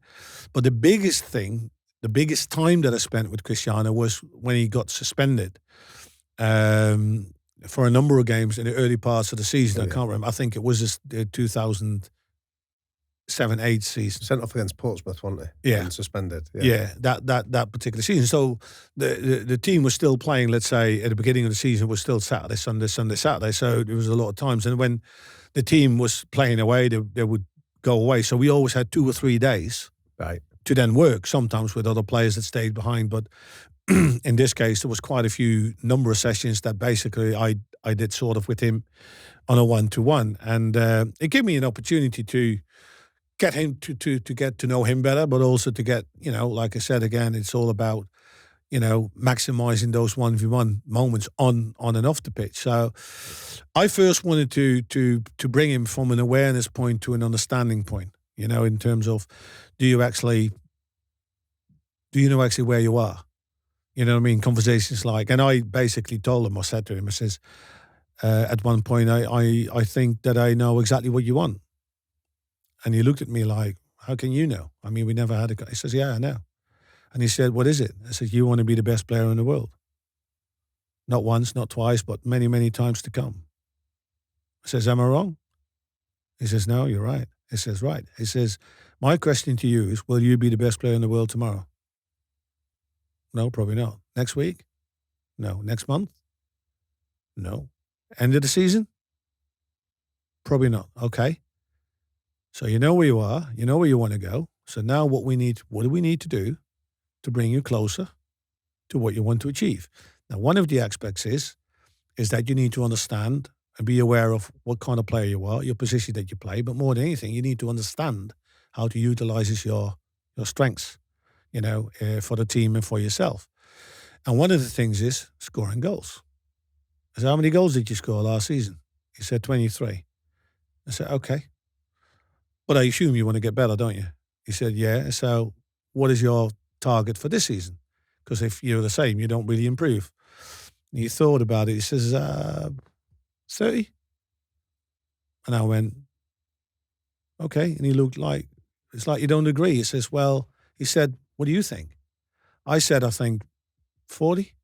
But the biggest thing, the biggest time that I spent with Cristiano was when he got suspended for a number of games in the early parts of the season. I can't remember. I think it was the 2007-8 season. Sent off against Portsmouth, wasn't he? Yeah. And suspended. Yeah, that particular season. So the team was still playing, let's say, at the beginning of the season was still Saturday, Sunday, Sunday, Saturday. So there was a lot of times. And when the team was playing away, they would go away. So we always had 2 or 3 days to then work, sometimes with other players that stayed behind. But in this case, there was quite a few number of sessions that basically I did sort of with him on a one-to-one. And it gave me an opportunity to get him to get to know him better, but also to get, you know, like I said, again, it's all about, you know, maximizing those 1v1 moments on and off the pitch. So I first wanted to bring him from an awareness point to an understanding point, you know, in terms of do you know actually where you are? You know what I mean? Conversations like, and I basically told him, I said to him, I says, at one point, I think that I know exactly what you want. And he looked at me like, how can you know? I mean, we never had he says, yeah, I know. And he said, what is it? I said, you want to be the best player in the world. Not once, not twice, but many, many times to come. I says, am I wrong? He says, no, you're right. He says, right. He says, my question to you is, will you be the best player in the world tomorrow? No, probably not. Next week? No. Next month? No. End of the season? Probably not. Okay. So you know where you are, you know where you want to go. So now what do we need to do to bring you closer to what you want to achieve? Now, one of the aspects is that you need to understand and be aware of what kind of player you are, your position that you play, but more than anything, you need to understand how to utilize your strengths, you know, for the team and for yourself. And one of the things is scoring goals. I said, how many goals did you score last season? He said 23. I said, okay. But I assume you want to get better, don't you? He said, yeah. So what is your target for this season? Because if you're the same, you don't really improve. And he thought about it. He says, 30. And I went, okay. And he looked like, it's like you don't agree. He says, well, he said, what do you think? I said, I think 40.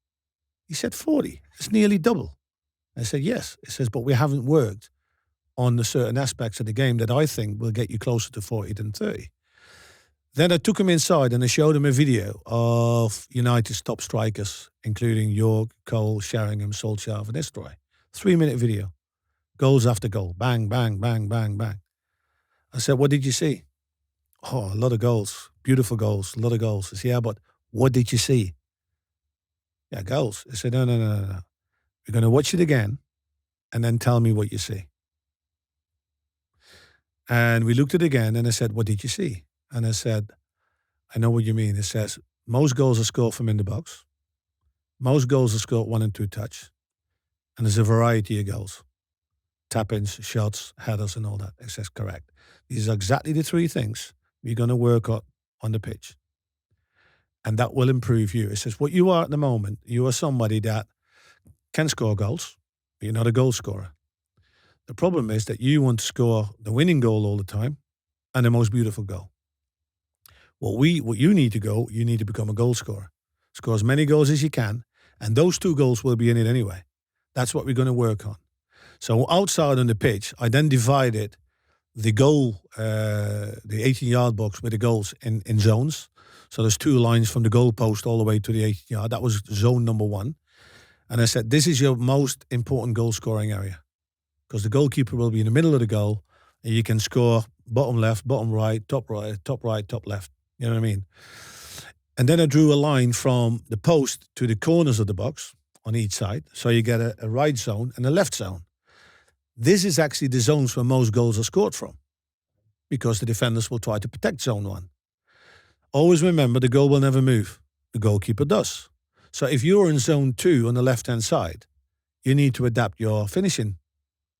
He said, 40. It's nearly double. I said, yes. He says, but we haven't worked on the certain aspects of the game that I think will get you closer to 40 than 30. Then I took him inside and I showed him a video of United's top strikers, including York, Cole, Sheringham, Solskjaer, Van Nistelrooy. 3-minute video. Goals after goal. Bang, bang, bang, bang, bang. I said, what did you see? Oh, a lot of goals. Beautiful goals. A lot of goals. I said, yeah, but what did you see? Yeah, goals. I said, no. We're going to watch it again and then tell me what you see. And we looked at it again and I said, what did you see? And I said, I know what you mean. It says, most goals are scored from in the box. Most goals are scored 1 and 2 touch. And there's a variety of goals. Tap-ins, shots, headers and all that. It says, correct. These are exactly the 3 things we're going to work on the pitch. And that will improve you. It says, what you are at the moment, you are somebody that can score goals, but you're not a goal scorer. The problem is that you want to score the winning goal all the time and the most beautiful goal. What you need to become a goal scorer. Score as many goals as you can, and those 2 goals will be in it anyway. That's what we're going to work on. So outside on the pitch, I then divided the goal, the 18-yard box with the goals in zones. So there's 2 lines from the goal post all the way to the 18-yard. That was zone number 1. And I said, this is your most important goal scoring area. Because the goalkeeper will be in the middle of the goal and you can score bottom left, bottom right, top left. You know what I mean? And then I drew a line from the post to the corners of the box on each side. So you get a right zone and a left zone. This is actually the zones where most goals are scored from because the defenders will try to protect zone 1. Always remember the goal will never move. The goalkeeper does. So if you're in zone 2 on the left-hand side, you need to adapt your finishing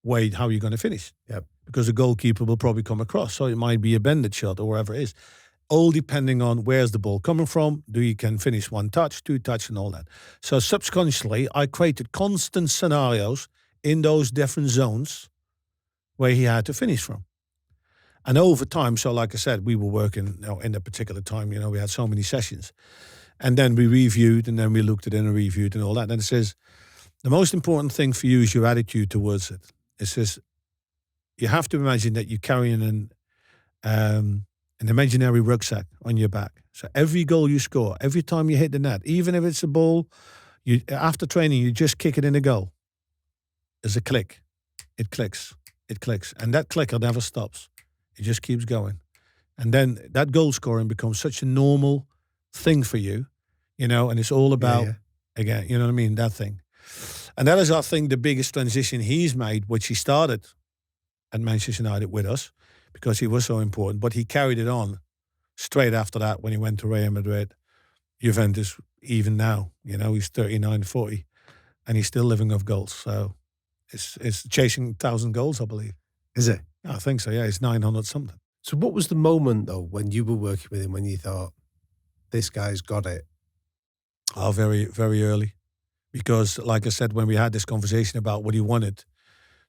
way, how you're going to finish. Yep. Because the goalkeeper will probably come across. So it might be a bended shot or wherever it is. all depending on where's the ball coming from. Do you can finish 1 touch, 2 touch, and all that. So subconsciously, I created constant scenarios in those different zones where he had to finish from. And over time, so like I said, we were working in that particular time, we had so many sessions. And then we reviewed, and then we looked at it and reviewed and all that. And it says, the most important thing for you is your attitude towards it. It says, you have to imagine that you're carrying an imaginary rucksack on your back. So every goal you score, every time you hit the net, even if it's a ball, after training, you just kick it in the goal. There's a click. It clicks. It clicks. And that clicker never stops. It just keeps going. And then that goal scoring becomes such a normal thing for you, and it's all about, again, you know what I mean, that thing. And that is, I think, the biggest transition he's made, which he started at Manchester United with us because he was so important, but he carried it on straight after that when he went to Real Madrid, Juventus, even now, he's 39, 40, and he's still living off goals. So it's chasing 1,000 goals, I believe. Is it? I think so, yeah. It's 900 something. So what was the moment, though, when you were working with him, when you thought, this guy's got it? Oh, very, very early. Because, like I said, when we had this conversation about what he wanted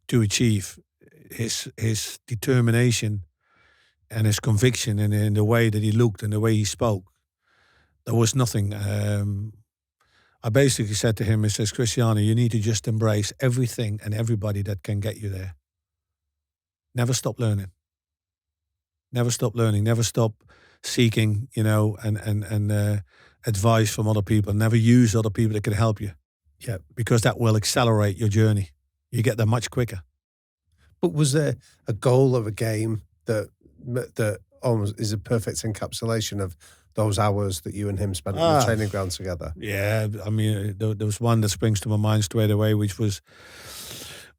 to achieve, his determination and his conviction and in the way that he looked and the way he spoke, there was nothing. I basically said to him, it says, Cristiano, you need to just embrace everything and everybody that can get you there. Never stop learning. Never stop learning. Never stop seeking, and advice from other people. Never use other people that can help you. Yeah. Because that will accelerate your journey. You get there much quicker. But was there a goal of a game that almost is a perfect encapsulation of those hours that you and him spent on the training ground together? Yeah, I mean, there was one that springs to my mind straight away, which was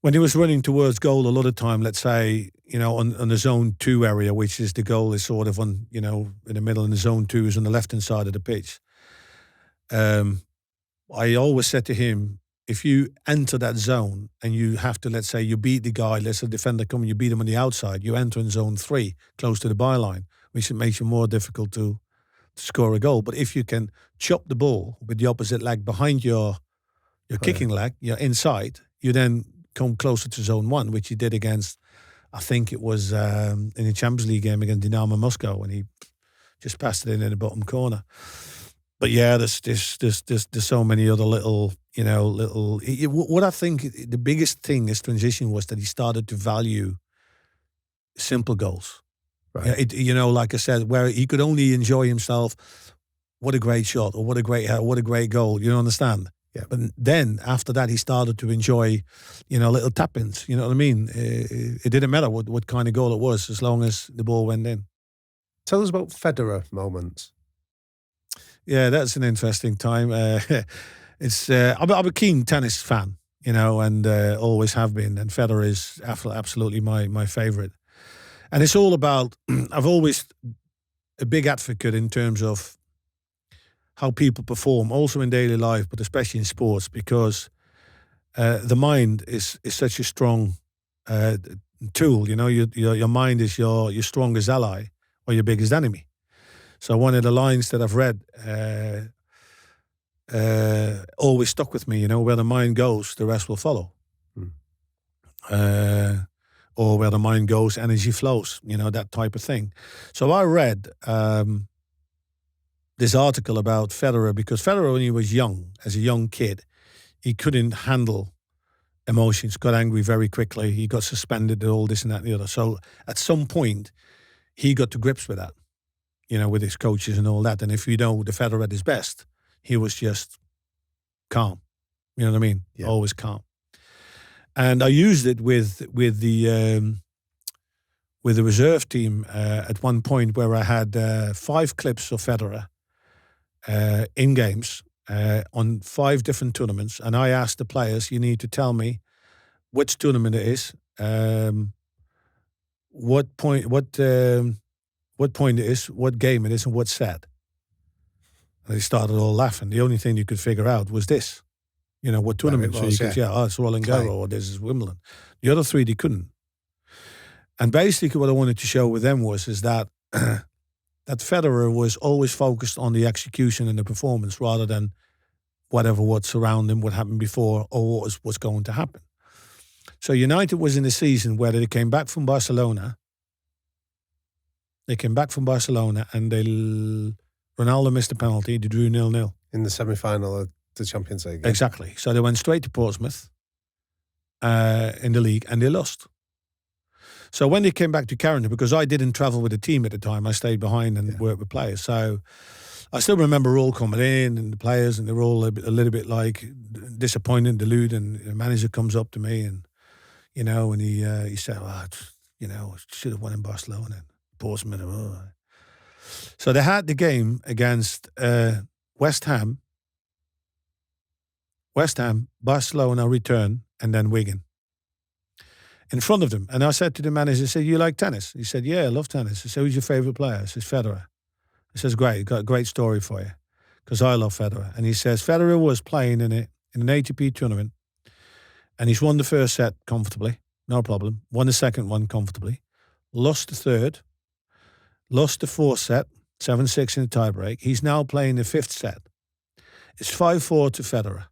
when he was running towards goal a lot of time, let's say, on the zone 2 area, which is the goal is sort of on, in the middle, and the zone 2 is on the left-hand side of the pitch. I always said to him, if you enter that zone and you have to, let's say you beat the guy, let's say the defender come and you beat him on the outside, you enter in zone 3, close to the byline, which makes it more difficult to score a goal. But if you can chop the ball with the opposite leg behind your kicking leg, you're inside, you then come closer to zone 1, which he did against, I think it was in the Champions League game against Dynamo Moscow, when he just passed it in the bottom corner. But yeah, there's so many other little. What I think the biggest thing is transition was that he started to value simple goals. Right. Like I said, where he could only enjoy himself. What a great shot, or what a great goal. You understand? Yeah. But then after that, he started to enjoy, little tap-ins. You know what I mean? It didn't matter what kind of goal it was, as long as the ball went in. Tell us about Federer moments. Yeah, that's an interesting time. I'm a keen tennis fan, and always have been. And Federer is absolutely my favorite. And it's all about, I've always a big advocate in terms of how people perform, also in daily life, but especially in sports, because the mind is such a strong tool. Your mind is your strongest ally or your biggest enemy. So one of the lines that I've read always stuck with me, where the mind goes, the rest will follow. Or where the mind goes, energy flows, that type of thing. So I read this article about Federer, because Federer, when he was young, as a young kid, he couldn't handle emotions, got angry very quickly. He got suspended and all this and that and the other. So at some point, he got to grips with that, with his coaches and all that. And if you know the Federer at his best, he was just calm. You know what I mean? Yeah. Always calm. And I used it with the reserve team at one point, where I had 5 clips of Federer in games on 5 different tournaments, and I asked the players, you need to tell me which tournament it is, what point it is, what game it is, and what set. And they started all laughing. The only thing you could figure out was this. What tournament? So you could, it's Roland Garros, or this is Wimbledon. The other 3, they couldn't. And basically what I wanted to show with them is that that Federer was always focused on the execution and the performance rather than whatever what's around him, what happened before, or what was going to happen. So United was in a season where they came back from Barcelona. They came back from Barcelona and Ronaldo missed a penalty. They drew 0-0. In the semi-final of the Champions League. Exactly. So they went straight to Portsmouth in the league and they lost. So when they came back to Carrington, because I didn't travel with the team at the time, I stayed behind and worked with players. So I still remember all coming in and the players, and they were all a little bit like disappointed, deluded. And the manager comes up to me and, and he said, should have won in Barcelona and Portsmouth. Oh. So they had the game against West Ham, Barcelona return, and then Wigan in front of them. And I said to the manager, I said, you like tennis? He said, yeah, I love tennis. I said, who's your favorite player? I said, Federer. He says, great, got a great story for you, because I love Federer. And he says, Federer was playing in an ATP tournament, and he's won the first set comfortably, no problem. Won the second one comfortably. Lost the third. Lost the fourth set, 7-6 in the tiebreak. He's now playing the fifth set. It's 5-4 to Federer.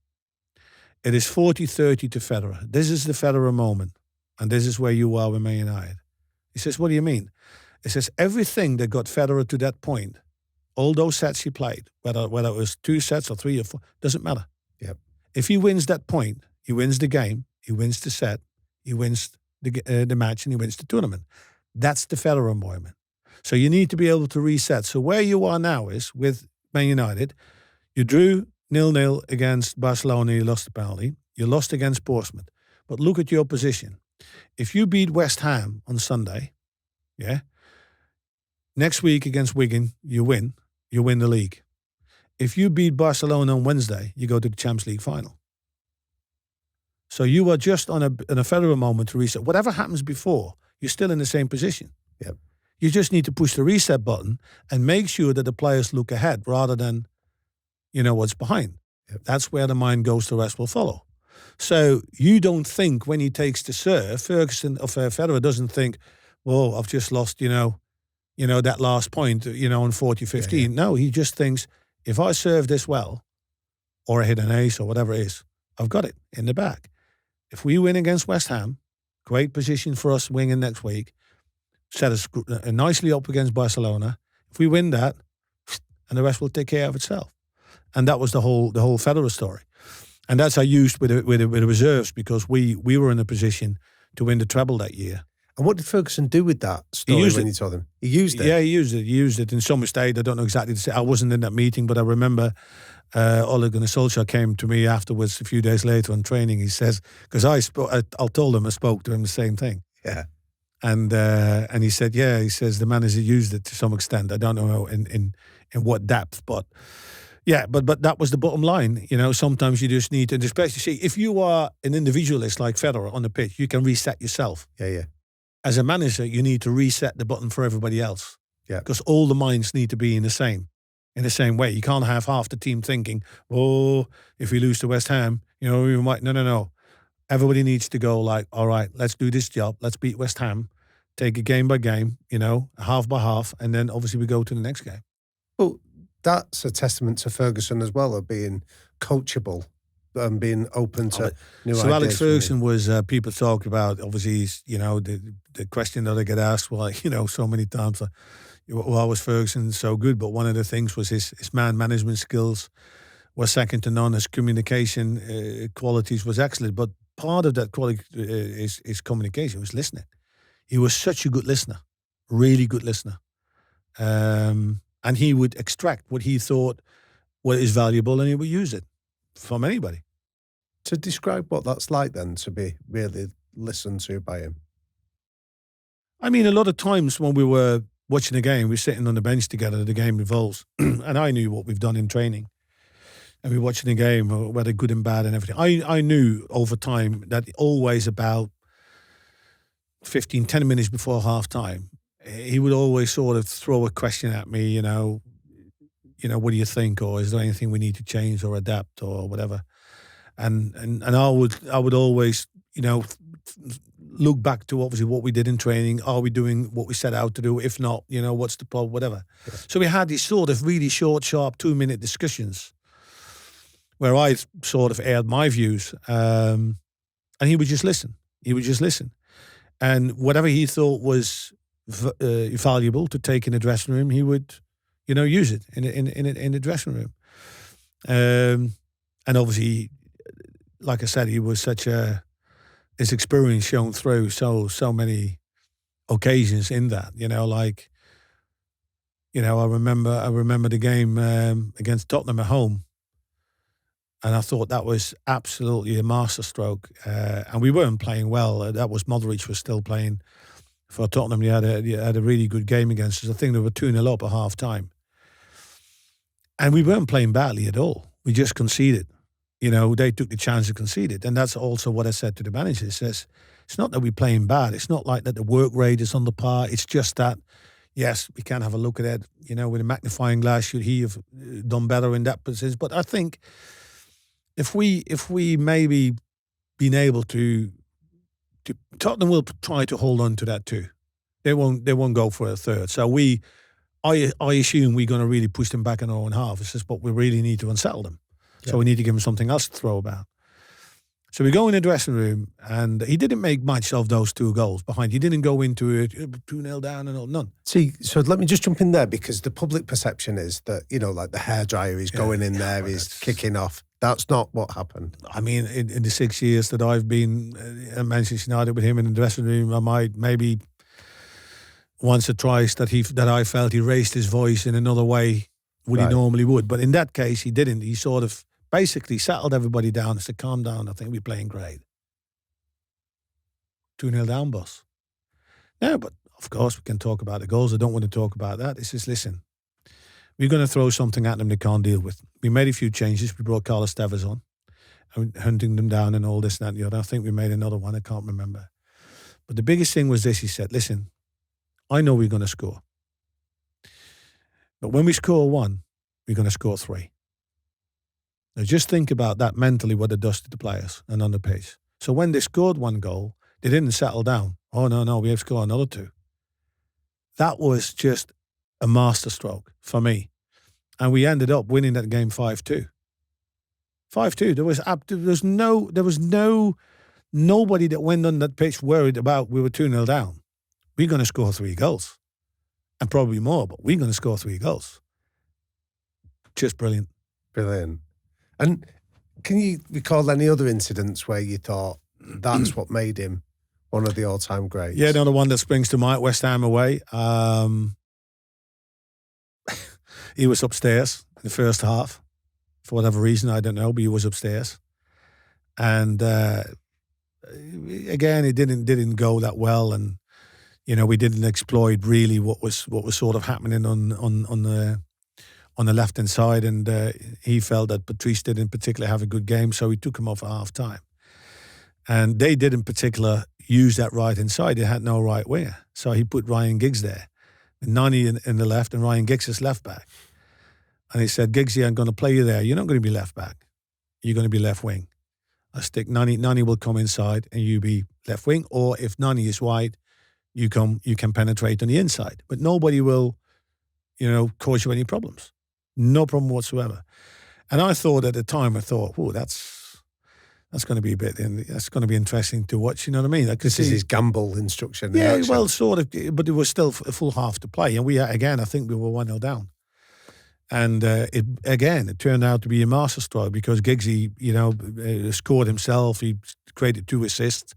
It is 40-30 to Federer. This is the Federer moment. And this is where you are with Man United. He says, what do you mean? He says, everything that got Federer to that point, all those sets he played, whether it was 2 sets or 3 or 4, doesn't matter. Yep. If he wins that point, he wins the game, he wins the set, he wins the match, and he wins the tournament. That's the Federer moment. So you need to be able to reset. So where you are now is, with Man United, you drew 0-0 against Barcelona, you lost the penalty. You lost against Portsmouth. But look at your position. If you beat West Ham on Sunday, next week against Wigan, you win the league. If you beat Barcelona on Wednesday, you go to the Champions League final. So you are just on a Federer moment to reset. Whatever happens before, you're still in the same position. Yep. You just need to push the reset button and make sure that the players look ahead rather than, what's behind. Yep. That's where the mind goes, the rest will follow. So you don't think when he takes the serve, Federer doesn't think, well, I've just lost, that last point, on 40-15. Yeah. No, he just thinks, if I serve this well, or I hit an ace or whatever it is, I've got it in the bag. If we win against West Ham, great position for us winning next week, set us nicely up against Barcelona. If we win that, and the rest will take care of itself. And that was the whole Federer story. And that's I used with the reserves, because we were in a position to win the treble that year. And what did Ferguson do with that story when you told him? He used it? Yeah, he used it. He used it in some state. I don't know exactly to say. I wasn't in that meeting, but I remember Ole Gunnar Solskjaer came to me afterwards a few days later on training. He says, because I told him, I spoke to him the same thing. Yeah. And he said, he says the manager used it to some extent. I don't know in what depth, but yeah, but that was the bottom line. Sometimes you just need to, and especially see, if you are an individualist like Federer on the pitch, you can reset yourself. Yeah. As a manager, you need to reset the button for everybody else. Yeah. Because all the minds need to be in the same way. You can't have half the team thinking, oh, if we lose to West Ham, we might. No. Everybody needs to go like, all right, let's do this job. Let's beat West Ham. Take it game by game, half by half. And then obviously we go to the next game. Well, that's a testament to Ferguson as well, of being coachable and being open to new ideas. So Alex Ferguson was, people talk about, obviously, the question that I get asked, so many times, why was Ferguson so good? But one of the things was his man management skills were second to none. His communication qualities was excellent. But part of that quality is communication, was listening. He was such a good listener, really good listener. And he would extract what he thought is valuable, and he would use it from anybody. To describe what that's like then, to be really listened to by him. I mean, a lot of times when we were watching a game, we were sitting on the bench together, the game revolves, and I knew what we've done in training. And we were watching a game, whether good and bad and everything. I knew over time that always about 10 minutes before half time, he would always sort of throw a question at me, what do you think? Or is there anything we need to change or adapt or whatever? And I would always, look back to obviously what we did in training. Are we doing what we set out to do? If not, what's the problem? Whatever. Yeah. So we had these sort of really short, sharp 2-minute discussions where I sort of aired my views, and he would just listen. And whatever he thought was valuable to take in the dressing room, he would, use it in the dressing room. And obviously, like I said, he was his experience shone through so many occasions in that. I remember the game against Tottenham at home, and I thought that was absolutely a masterstroke. And we weren't playing well. That was Modric was still playing for Tottenham. He had a really good game against us. I think they were 2-0 up at half time. And we weren't playing badly at all. We just conceded. They took the chance to concede it. And that's also what I said to the manager. He says, it's not that we're playing bad. It's not like that the work rate is on the par. It's just that, yes, we can have a look at it, with a magnifying glass. Should he have done better in that position? But I think if we maybe been able to Tottenham will try to hold on to that too. They won't go for a third. So I assume we're going to really push them back in our own half. It's just, but we really need to unsettle them. Yeah. So we need to give them something else to throw about. So we go in the dressing room, and he didn't make much of those 2 goals behind. He didn't go into it 2-0 down and all, none. See, so let me just jump in there, because the public perception is that, like the hairdryer is going in there, he's kicking off. That's not what happened. I mean, in the 6 years that I've been at Manchester United with him in the dressing room, I might maybe once or twice that I felt he raised his voice in another way what he normally would. But in that case, he didn't. He sort of basically settled everybody down and said, calm down, I think we're playing great. 2-0 down, boss. No, but of course we can talk about the goals. I don't want to talk about that. It's just, listen, we're going to throw something at them they can't deal with. We made a few changes. We brought Carlos Tevez on, and hunting them down and all this and that and the other. I think we made another one. I can't remember. But the biggest thing was this. He said, listen, I know we're going to score. But when we score 1, we're going to score 3. Now just think about that mentally, what it does to the players and on the pitch. So when they scored 1 goal, they didn't settle down. Oh, no, we have to score another 2. That was just a masterstroke for me. And we ended up winning that game 5-2. 5-2. There was nobody that went on that pitch worried about we were 2-0 down. We're going to score 3 goals. And probably more, but we're going to score 3 goals. Just brilliant. Brilliant. And can you recall any other incidents where you thought that's what made him one of the all-time greats? Yeah, another one that springs to mind, West Ham away. He was upstairs in the first half. For whatever reason, I don't know, but he was upstairs. And again, it didn't go that well, and we didn't exploit really what was sort of happening on the left hand side, and he felt that Patrice didn't particularly have a good game, so he took him off at half time. And they didn't particularly use that right hand side; they had no right winger, so he put Ryan Giggs there, Nani in the left, and Ryan Giggs is left back. And he said, Giggsy, I'm going to play you there. You're not going to be left back. You're going to be left wing. I stick Nani. Nani will come inside and you be left wing. Or if Nani is wide, you can penetrate on the inside. But nobody will, cause you any problems. No problem whatsoever. And I thought at the time, oh, that's going to be that's going to be interesting to watch. You know what I mean? This is his gamble instruction. Yeah, well, sort of, but it was still a full half to play. And I think we were 1-0 down. And it turned out to be a masterstroke because Giggsy, scored himself. He created 2 assists,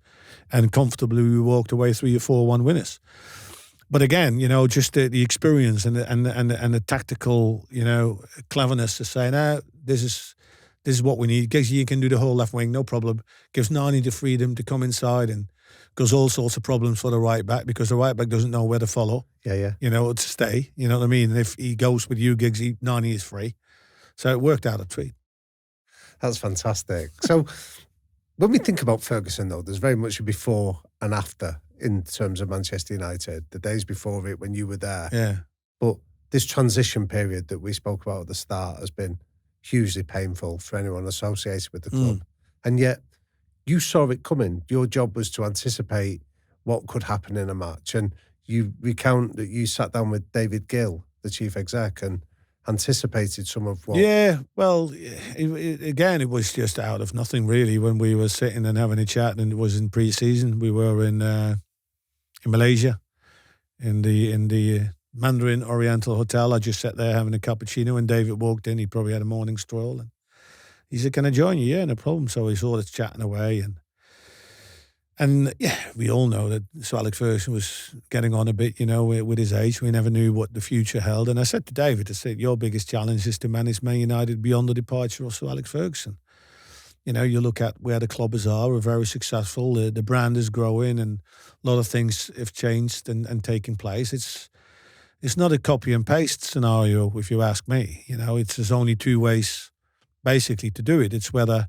and comfortably we walked away 3 or 4-1 winners. But again, just the experience and the tactical, cleverness to say, no, this is what we need. Giggsy, you can do the whole left wing, no problem. Gives Nani the freedom to come inside and cause all sorts of problems for the right back because the right back doesn't know where to follow. Yeah. To stay. You know what I mean? And if he goes with you, Giggsy, Nani is free. So it worked out a treat. That's fantastic. So when we think about Ferguson, though, there's very much a before and after in terms of Manchester United. The days before it when you were there. Yeah. But this transition period that we spoke about at the start has been hugely painful for anyone associated with the club. And yet, you saw it coming. Your job was to anticipate what could happen in a match. And you recount that you sat down with David Gill, the chief exec, and anticipated some of what... Yeah, well, again, it was just out of nothing, really, when we were sitting and having a chat, and it was in pre-season. We were in Malaysia, in the Mandarin Oriental Hotel. I just sat there having a cappuccino, and David walked in. He probably had a morning stroll, and he said, "Can I join you?" Yeah, no problem. So we sort of chatting away, and yeah, we all know that Sir Alex Ferguson was getting on a bit, with his age. We never knew what the future held. And I said to David, your biggest challenge is to manage Man United beyond the departure of Sir Alex Ferguson. You look at where the clubbers are, we're very successful. The brand is growing, and a lot of things have changed and taken place. It's not a copy and paste scenario, if you ask me. There's only two ways, basically, to do it. It's whether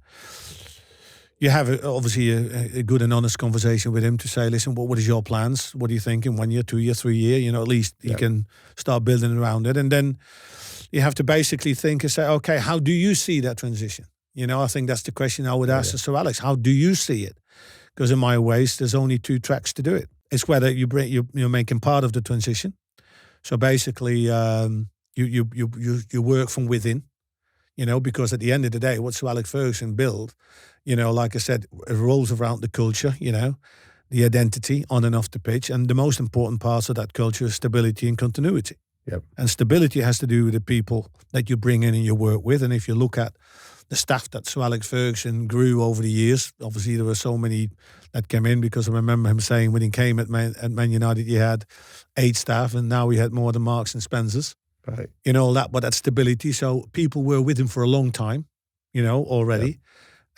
you have obviously a good and honest conversation with him to say, listen, what is your plans? What are you thinking? 1 year, 2 year, 3 year? At least you can start building around it. And then you have to basically think and say, okay, how do you see that transition? I think that's the question I would ask Sir Alex. How do you see it? Because in my ways, there's only two tracks to do it. It's whether you're making part of the transition. So basically, you work from within. Because at the end of the day, what Sir Alex Ferguson built, like I said, it rolls around the culture, the identity on and off the pitch. And the most important parts of that culture is stability and continuity. Yep. And stability has to do with the people that you bring in and you work with. And if you look at the staff that Sir Alex Ferguson grew over the years, obviously there were so many that came in, because I remember him saying when he came at Man United, he had 8 staff, and now he had more than Marks and Spencers. Right. But that stability. So people were with him for a long time, already.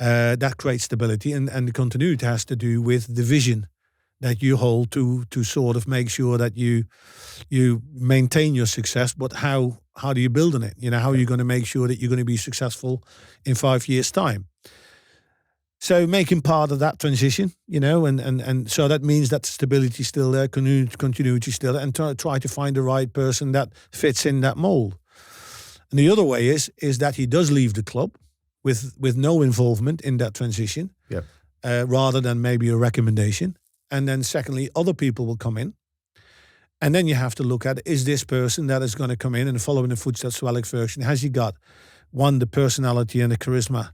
Yep. That creates stability, and the continuity has to do with the vision that you hold to sort of make sure that you maintain your success. But how do you build on it? How are you going to make sure that you're going to be successful in 5 years' time? So making part of that transition, and so that means that stability is still there, continuity is still there, and try to find the right person that fits in that mold. And the other way is that he does leave the club with no involvement in that transition, rather than maybe a recommendation. And then secondly, other people will come in. And then you have to look at, is this person that is going to come in and follow in the footsteps of Alex Ferguson, has he got, one, the personality and the charisma,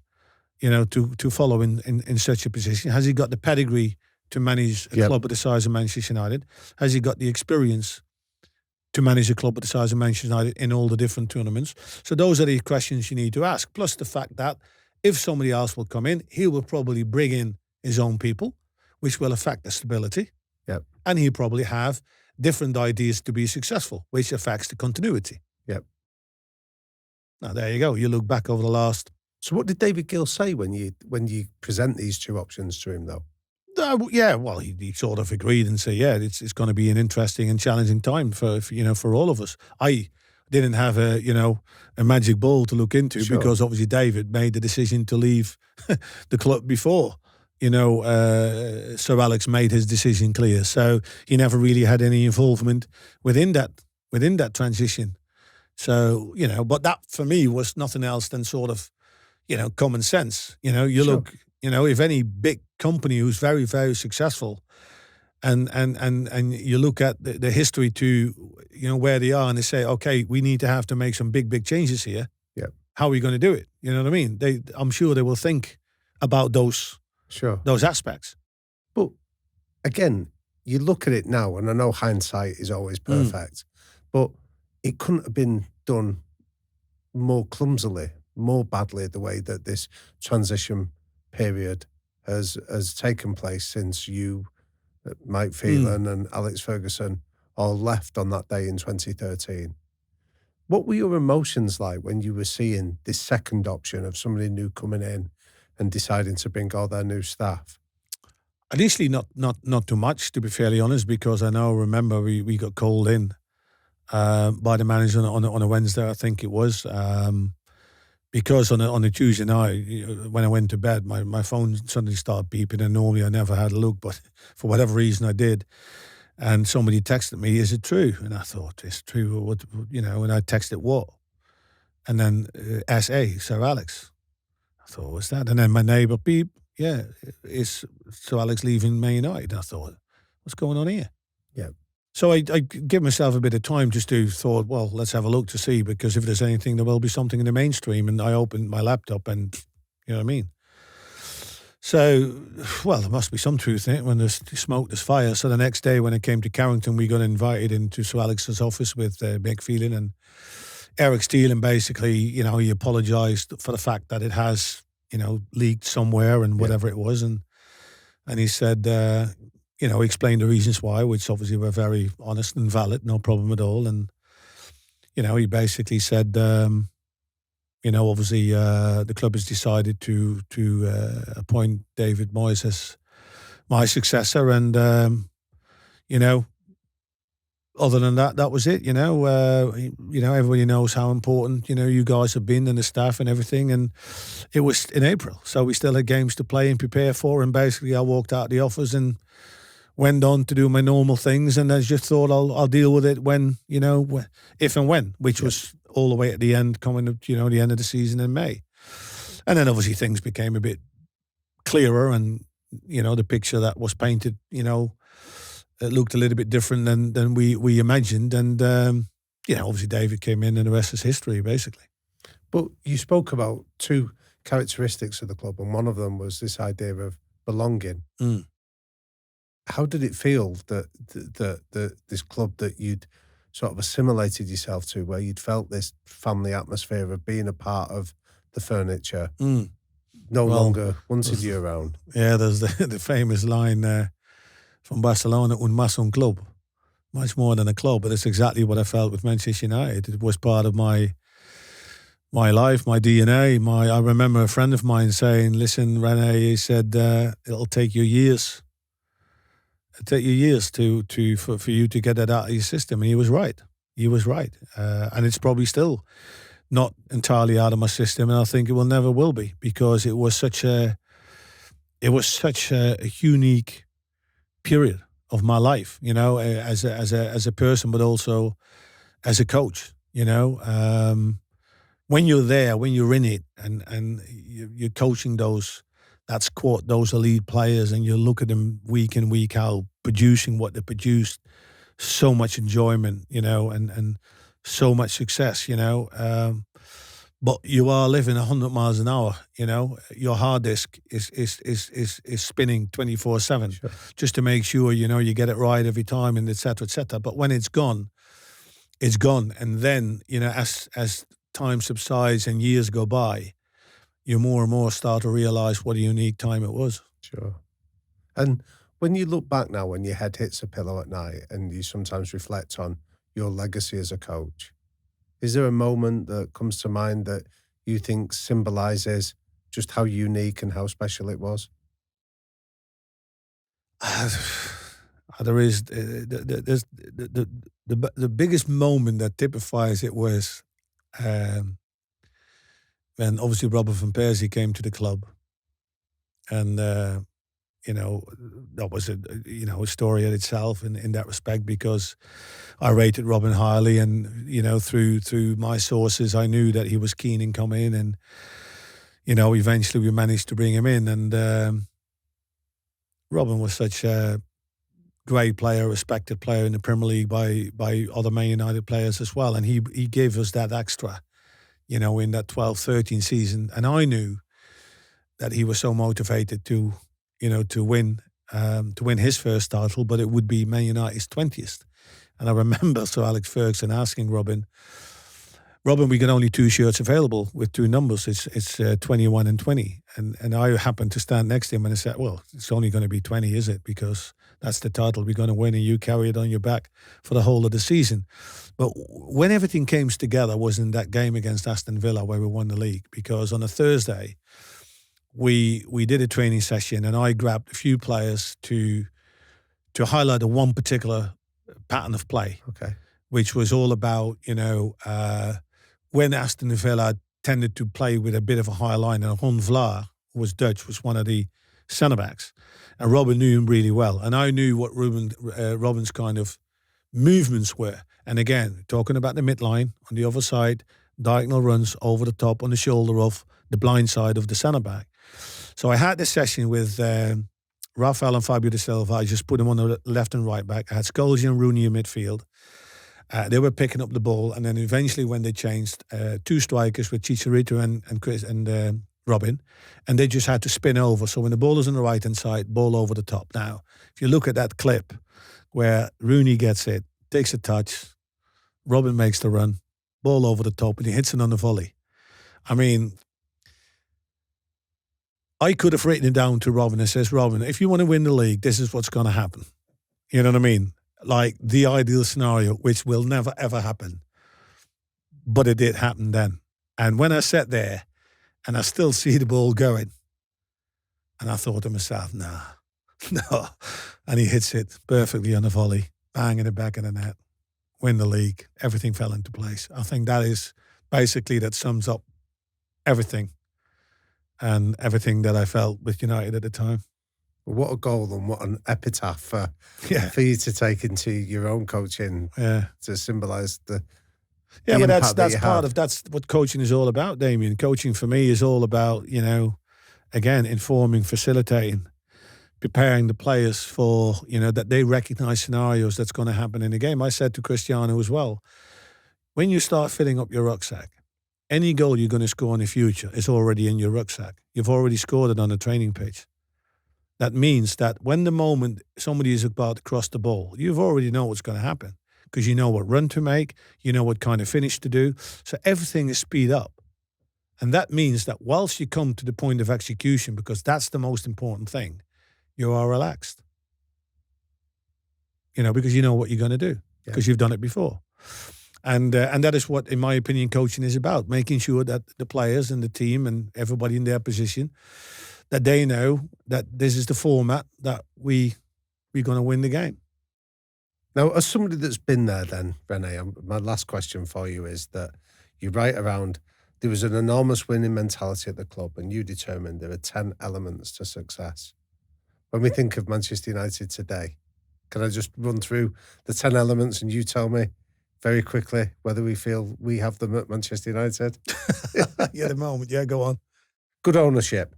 to follow in such a position? Has he got the pedigree to manage a club of the size of Manchester United? Has he got the experience to manage a club of the size of Manchester United in all the different tournaments? So those are the questions you need to ask. Plus the fact that if somebody else will come in, he will probably bring in his own people, which will affect the stability. Yep. And he'll probably have different ideas to be successful, which affects the continuity. Yep. Now, there you go. You look back over the last... So what did David Gill say when you present these two options to him, though? He sort of agreed and said, it's going to be an interesting and challenging time for all of us. I didn't have a magic ball to look into, because obviously David made the decision to leave the club before. Sir Alex made his decision clear, so he never really had any involvement within that transition. So but that for me was nothing else than sort of common sense. Look, if any big company who's very, very successful, and you look at the history to where they are, and they say, okay, we need to have to make some big changes here. Yeah. How are we going to do it? You know what I mean? I'm sure they will think about those aspects. But again, you look at it now, and I know hindsight is always perfect, but it couldn't have been done more clumsily, more badly, the way that this transition period has taken place since you, Mike Phelan and Alex Ferguson all left on that day in 2013. What were your emotions like when you were seeing this second option of somebody new coming in and deciding to bring all their new staff? Initially, not too much, to be fairly honest, because I remember we got called in by the manager on a Wednesday, I think it was, because on a Tuesday night, when I went to bed, my phone suddenly started beeping, and normally I never had a look, but for whatever reason I did. And somebody texted me, "Is it true?" And I thought, "It's true." What, and I texted what? And then S.A., Sir Alex. I thought, what's that? And then my neighbour, beep, is Sir Alex leaving Man United? I thought, what's going on here? Yeah. So I give myself a bit of time just to thought, well, let's have a look to see, because if there's anything, there will be something in the mainstream. And I opened my laptop and, you know what I mean? So, well, there must be some truth in it. When there's smoke, there's fire. So the next day when I came to Carrington, we got invited into Sir Alex's office with Mick Phelan and Eric Steele. And basically, you know, he apologised for the fact that it has, you know, leaked somewhere and whatever it was. And he said, you know, he explained the reasons why, which obviously were very honest and valid, no problem at all. And, you know, he basically said, you know, obviously the club has decided to appoint David Moyes as my successor. And, you know, other than that, that was it, you know. Everybody knows how important, you know, you guys have been and the staff and everything. And it was in April. So we still had games to play and prepare for. And basically I walked out of the office and went on to do my normal things. And I just thought I'll deal with it when, you know, if and when, which was all the way at the end, coming up, you know, the end of the season in May. And then obviously things became a bit clearer, and, you know, the picture that was painted, you know, it looked a little bit different than we imagined. And, you know, obviously David came in and the rest is history, basically. But you spoke about two characteristics of the club, and one of them was this idea of belonging. Mm. How did it feel that this club that you'd sort of assimilated yourself to, where you'd felt this family atmosphere of being a part of the furniture, no longer wanted you around? Yeah, there's the famous line from Barcelona, un más un club, much more than a club. But it's exactly what I felt with Manchester United. It was part of my life, my DNA. I remember a friend of mine saying, listen, Rene, he said, it'll take you years. It'll take you years for you to get that out of your system. And he was right. He was right. And it's probably still not entirely out of my system. And I think it never will be, because it was such a unique period of my life, you know, as a person, but also as a coach, you know. When you're there, when you're in it, and you're coaching those elite players, and you look at them week in, week out, producing what they produced, so much enjoyment, you know, and so much success, you know. But you are living 100 miles an hour, you know. Your hard disk is spinning 24/7, Sure. just to make sure, you know, you get it right every time, and et cetera, et cetera. But when it's gone, it's gone. And then, you know, as time subsides and years go by, you more and more start to realize what a unique time it was. Sure. And when you look back now, when your head hits a pillow at night and you sometimes reflect on your legacy as a coach, is there a moment that comes to mind that you think symbolizes just how unique and how special it was? There is the biggest moment that typifies it was when obviously Robert van Persie came to the club, and you know, that was a story in itself in that respect, because I rated Robin highly, and, you know, through my sources, I knew that he was keen in coming in, and, you know, eventually we managed to bring him in. And Robin was such a great player, respected player in the Premier League by other Man United players as well, and he gave us that extra, you know, in that 12-13 season. And I knew that he was so motivated to win his first title, but it would be Man United's 20th. And I remember Sir Alex Ferguson asking Robin, we got only 2 shirts available with 2 numbers. It's 21 and 20. And I happened to stand next to him, and I said, well, it's only going to be 20, is it? Because that's the title we're going to win, and you carry it on your back for the whole of the season. But when everything came together was in that game against Aston Villa where we won the league, because on a Thursday, we did a training session, and I grabbed a few players to highlight the one particular pattern of play, Okay. which was all about, you know, when Aston Villa tended to play with a bit of a high line, and Ron Vlaar, who was Dutch, was one of the centre-backs, and Robin knew him really well, and I knew what Robin's kind of movements were. And again, talking about the midline, on the other side, diagonal runs over the top on the shoulder of the blind side of the centre-back. So I had this session with Rafael and Fabio de Silva, I just put them on the left and right back. I had Scholes and Rooney in midfield. They were picking up the ball, and then eventually when they changed, two strikers with Chicharito and Chris and Robin, and they just had to spin over. So when the ball is on the right-hand side, ball over the top. Now, if you look at that clip where Rooney gets it, takes a touch, Robin makes the run, ball over the top, and he hits it on the volley. I mean, I could have written it down to Robin and says, Robin, if you want to win the league, this is what's going to happen. You know what I mean? Like the ideal scenario, which will never, ever happen. But it did happen then. And when I sat there and I still see the ball going, and I thought to myself, nah, no. And he hits it perfectly on the volley, bang in the back of the net, win the league. Everything fell into place. I think that is basically, that sums up everything and everything that I felt with United at the time. What a goal and what an epitaph for you to take into your own coaching to symbolise the but impact that's what coaching is all about, Damien. Coaching for me is all about, again, informing, facilitating, preparing the players for, that they recognise scenarios that's going to happen in the game. I said to Cristiano as well, when you start filling up your rucksack, any goal you're going to score in the future is already in your rucksack. You've already scored it on the training pitch. That means that when the moment somebody is about to cross the ball, you've already know what's going to happen because you know what run to make, you know what kind of finish to do. So everything is speed up. And that means that whilst you come to the point of execution, because that's the most important thing, you are relaxed. Because you know what you're going to do because you've done it before. And that is what, in my opinion, coaching is about, making sure that the players and the team and everybody in their position, that they know that this is the format that we're going to win the game. Now, as somebody that's been there then, Rene, my last question for you is that you write around, there was an enormous winning mentality at the club and you determined there are 10 elements to success. When we think of Manchester United today, can I just run through the 10 elements and you tell me very quickly whether we feel we have them at Manchester United? The moment. Yeah, go on. Good ownership.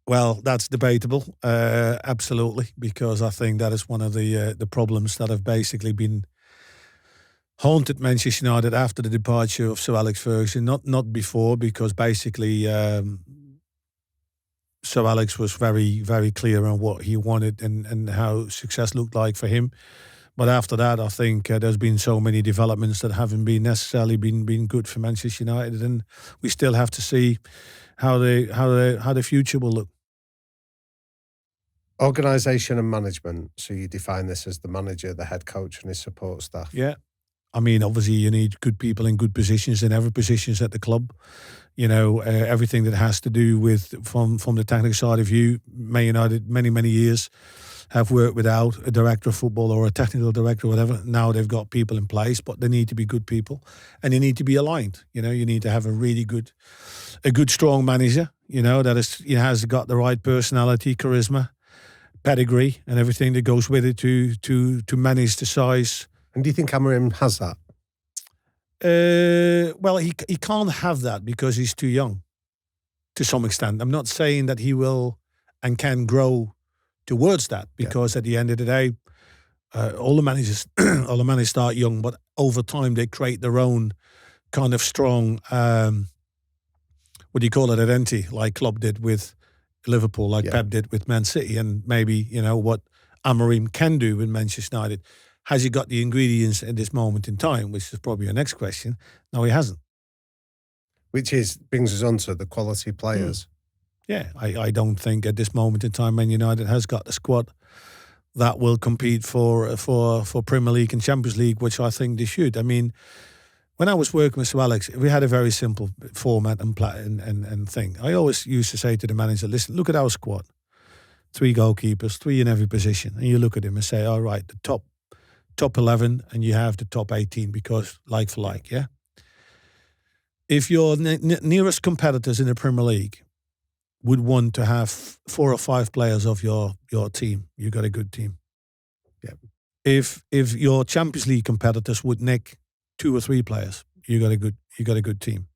Well, that's debatable, absolutely, because I think that is one of the problems that have basically been haunted Manchester United after the departure of Sir Alex Ferguson. Not before, because basically Sir Alex was very, very clear on what he wanted and how success looked like for him. But after that, I think there's been so many developments that haven't been necessarily been good for Manchester United, and we still have to see how the future will look. Organisation and management. So you define this as the manager, the head coach and his support staff. Yeah. I mean, obviously you need good people in good positions in every positions at the club. Everything that has to do with, from the technical side of view, Man United many years have worked without a director of football or a technical director or whatever. Now they've got people in place, but they need to be good people and they need to be aligned. You need to have a good, strong manager, that has got the right personality, charisma, pedigree and everything that goes with it to manage the size. And do you think Amorim has that? Well, he can't have that because he's too young to some extent. I'm not saying that he will and can grow towards that because at the end of the day, all the managers start young, but over time they create their own kind of strong, identity, like Klopp did with Liverpool, like Pep did with Man City, and maybe, what Amorim can do with Manchester United. Has he got the ingredients at this moment in time, which is probably your next question? No, he hasn't. Which brings us on to the quality players. Yeah, I don't think at this moment in time Man United has got the squad that will compete for Premier League and Champions League, which I think they should. I mean, when I was working with Sir Alex, we had a very simple format and thing. I always used to say to the manager, listen, look at our squad. 3 goalkeepers, 3 in every position. And you look at him and say, all right, the top 11 and you have the top 18 because like for like, yeah? If your nearest competitors in the Premier League would want to have 4 or 5 players of your team, you got a good team. Yeah. If your Champions League competitors would nick 2 or 3 players, you got a good team.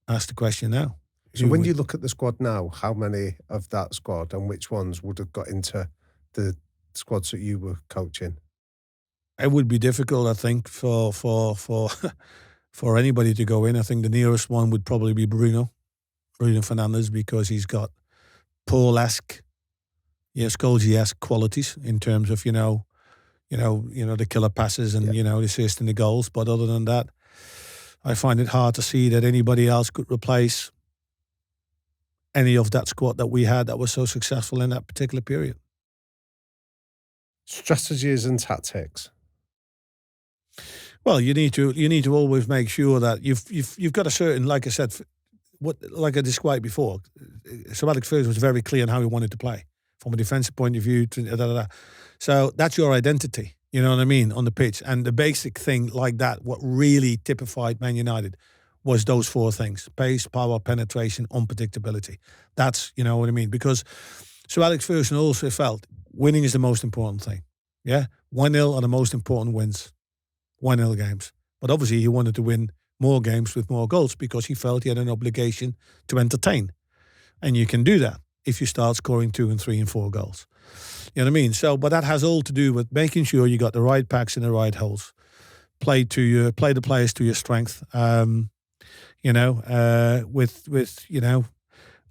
Ask the question now. So when you look at the squad now, how many of that squad and which ones would have got into the squads that you were coaching? It would be difficult, I think, for for anybody to go in. I think the nearest one would probably be Bruno Fernandes, because he's got Paul-esque, Scholes-esque qualities in terms of the killer passes and the assist and the goals. But other than that, I find it hard to see that anybody else could replace any of that squad that we had that was so successful in that particular period. Strategies and tactics. Well, you need to always make sure that you've got a certain, like I said, like I described before. Sir Alex Ferguson was very clear on how he wanted to play from a defensive point of view. So that's your identity. You know what I mean, on the pitch. And the basic thing like that, what really typified Man United, was those four things: pace, power, penetration, unpredictability. That's, you know what I mean? Because Sir Alex Ferguson also felt winning is the most important thing. Yeah, 1-0 are the most important wins. 1-0 games. But obviously he wanted to win more games with more goals because he felt he had an obligation to entertain. And you can do that if you start scoring 2 and 3 and 4 goals. You know what I mean? So, but that has all to do with making sure you got the right packs in the right holes. Play the players to your strength.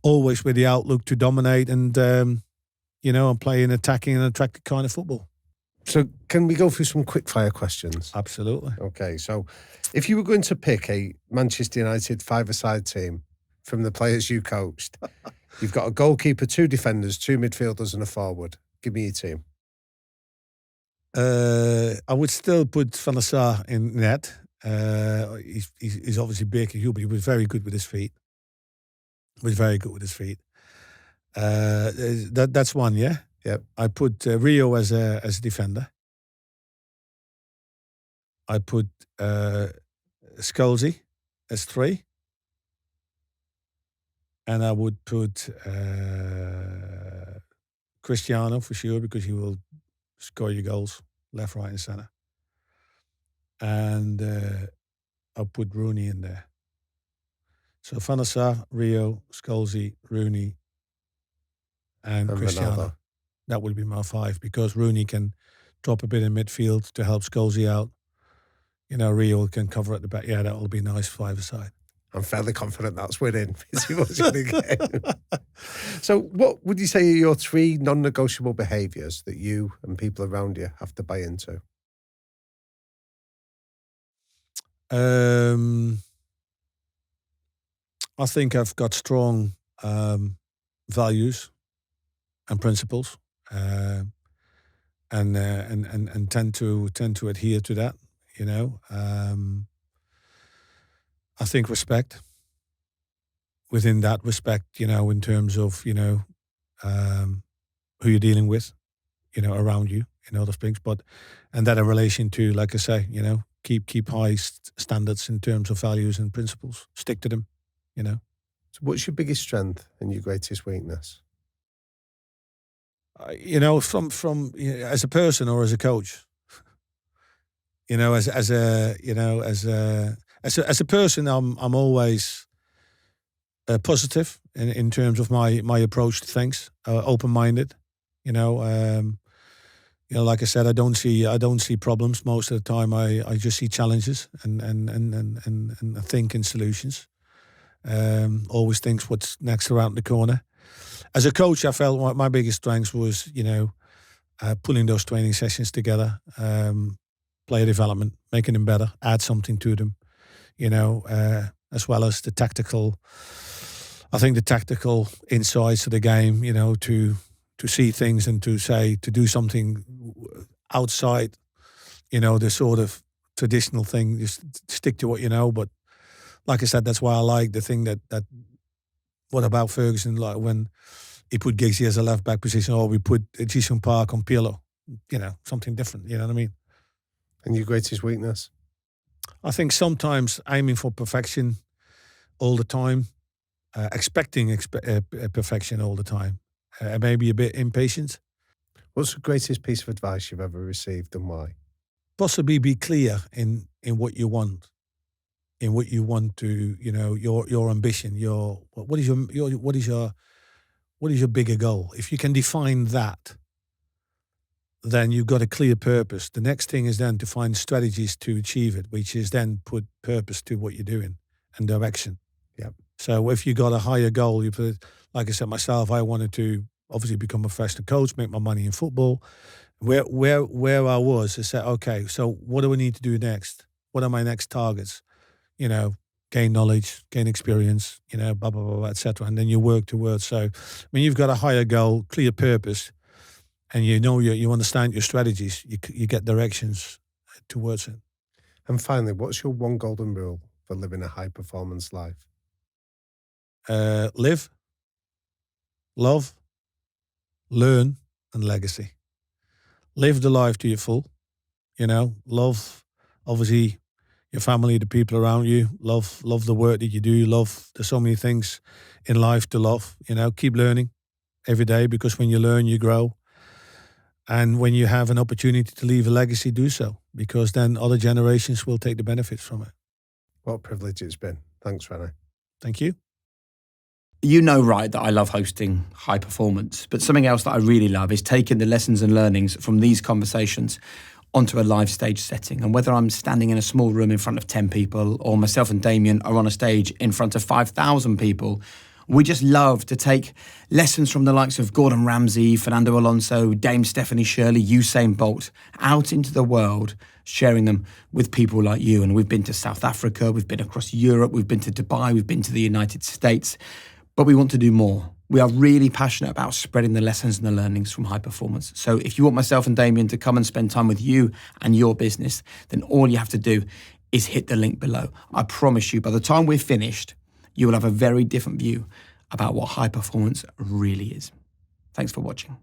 Always with the outlook to dominate and and play an attacking and attractive kind of football. So can we go through some quick fire questions? Absolutely. Okay, so if you were going to pick a Manchester United five-a-side team from the players you coached, you've got a goalkeeper, 2 defenders, 2 midfielders and a forward. Give me your team. I would still put Van der Sar in net. He's obviously big and huge, but he was very good with his feet. That's one, yeah? Yep. I put Rio as a defender. I put Scholes as 3. And I would put Cristiano for sure, because he will score your goals left, right and centre. And I'll put Rooney in there. So Van der Sar, Rio, Scholes, Rooney and Cristiano. Ronaldo. That would be my 5, because Rooney can drop a bit in midfield to help Scholes out. Rio can cover at the back. Yeah, that will be nice 5-a-side. I'm fairly confident that's winning. So what would you say are your 3 non-negotiable behaviours that you and people around you have to buy into? I think I've got strong values and principles, and tend to adhere to that. I think respect. Within that respect, in terms of who you're dealing with, around you, those things. And that in relation to, like I say, keep high standards in terms of values and principles. Stick to them. So what's your biggest strength and your greatest weakness? From as a person or as a coach. As a person, I'm always positive in terms of my approach to things. Open-minded. Like I said, I don't see problems most of the time. I just see challenges and think in solutions. Always thinks what's next around the corner. As a coach, I felt my biggest strength was, pulling those training sessions together, player development, making them better, add something to them, as well as the tactical. I think the tactical insights of the game, to see things and to do something outside, the sort of traditional thing. Just stick to what you know. But like I said, that's why I like the thing that what about Ferguson, like when he put Giggsy as a left back position, or we put Ji-sung Park on Pirlo, something different. You know what I mean? And your greatest weakness? I think sometimes aiming for perfection all the time, expecting perfection all the time, maybe a bit impatient. What's the greatest piece of advice you've ever received and why? Possibly be clear in what you want. in what you want to, your ambition, what is your bigger goal? If you can define that, then you've got a clear purpose. The next thing is then to find strategies to achieve it, which is then put purpose to what you're doing and direction. Yep. So if you got a higher goal, you put, like I said myself, I wanted to obviously become a professional coach, make my money in football. Where I was, I said, okay, so what do I need to do next? What are my next targets? Gain knowledge, gain experience, blah, blah, blah, blah, etc. And then you work towards. So when you've got a higher goal, clear purpose, and you understand your strategies, you get directions towards it. And finally, what's your one golden rule for living a high-performance life? Live, love, learn, and legacy. Live the life to your full. Love, obviously, your family, the people around you. Love the work that you do. There's so many things in life to love. Keep learning every day, because when you learn, you grow. And when you have an opportunity to leave a legacy, do so, because then other generations will take the benefits from it. What a privilege it's been. Thanks, Rene. Thank you. You know, right, that I love hosting high performance, but something else that I really love is taking the lessons and learnings from these conversations onto a live stage setting. And whether I'm standing in a small room in front of 10 people, or myself and Damien are on a stage in front of 5,000 people, we just love to take lessons from the likes of Gordon Ramsay, Fernando Alonso, Dame Stephanie Shirley, Usain Bolt, out into the world, sharing them with people like you. And we've been to South Africa, we've been across Europe, we've been to Dubai, we've been to the United States, but we want to do more. We are really passionate about spreading the lessons and the learnings from high performance. So if you want myself and Damien to come and spend time with you and your business, then all you have to do is hit the link below. I promise you, by the time we're finished, you will have a very different view about what high performance really is. Thanks for watching.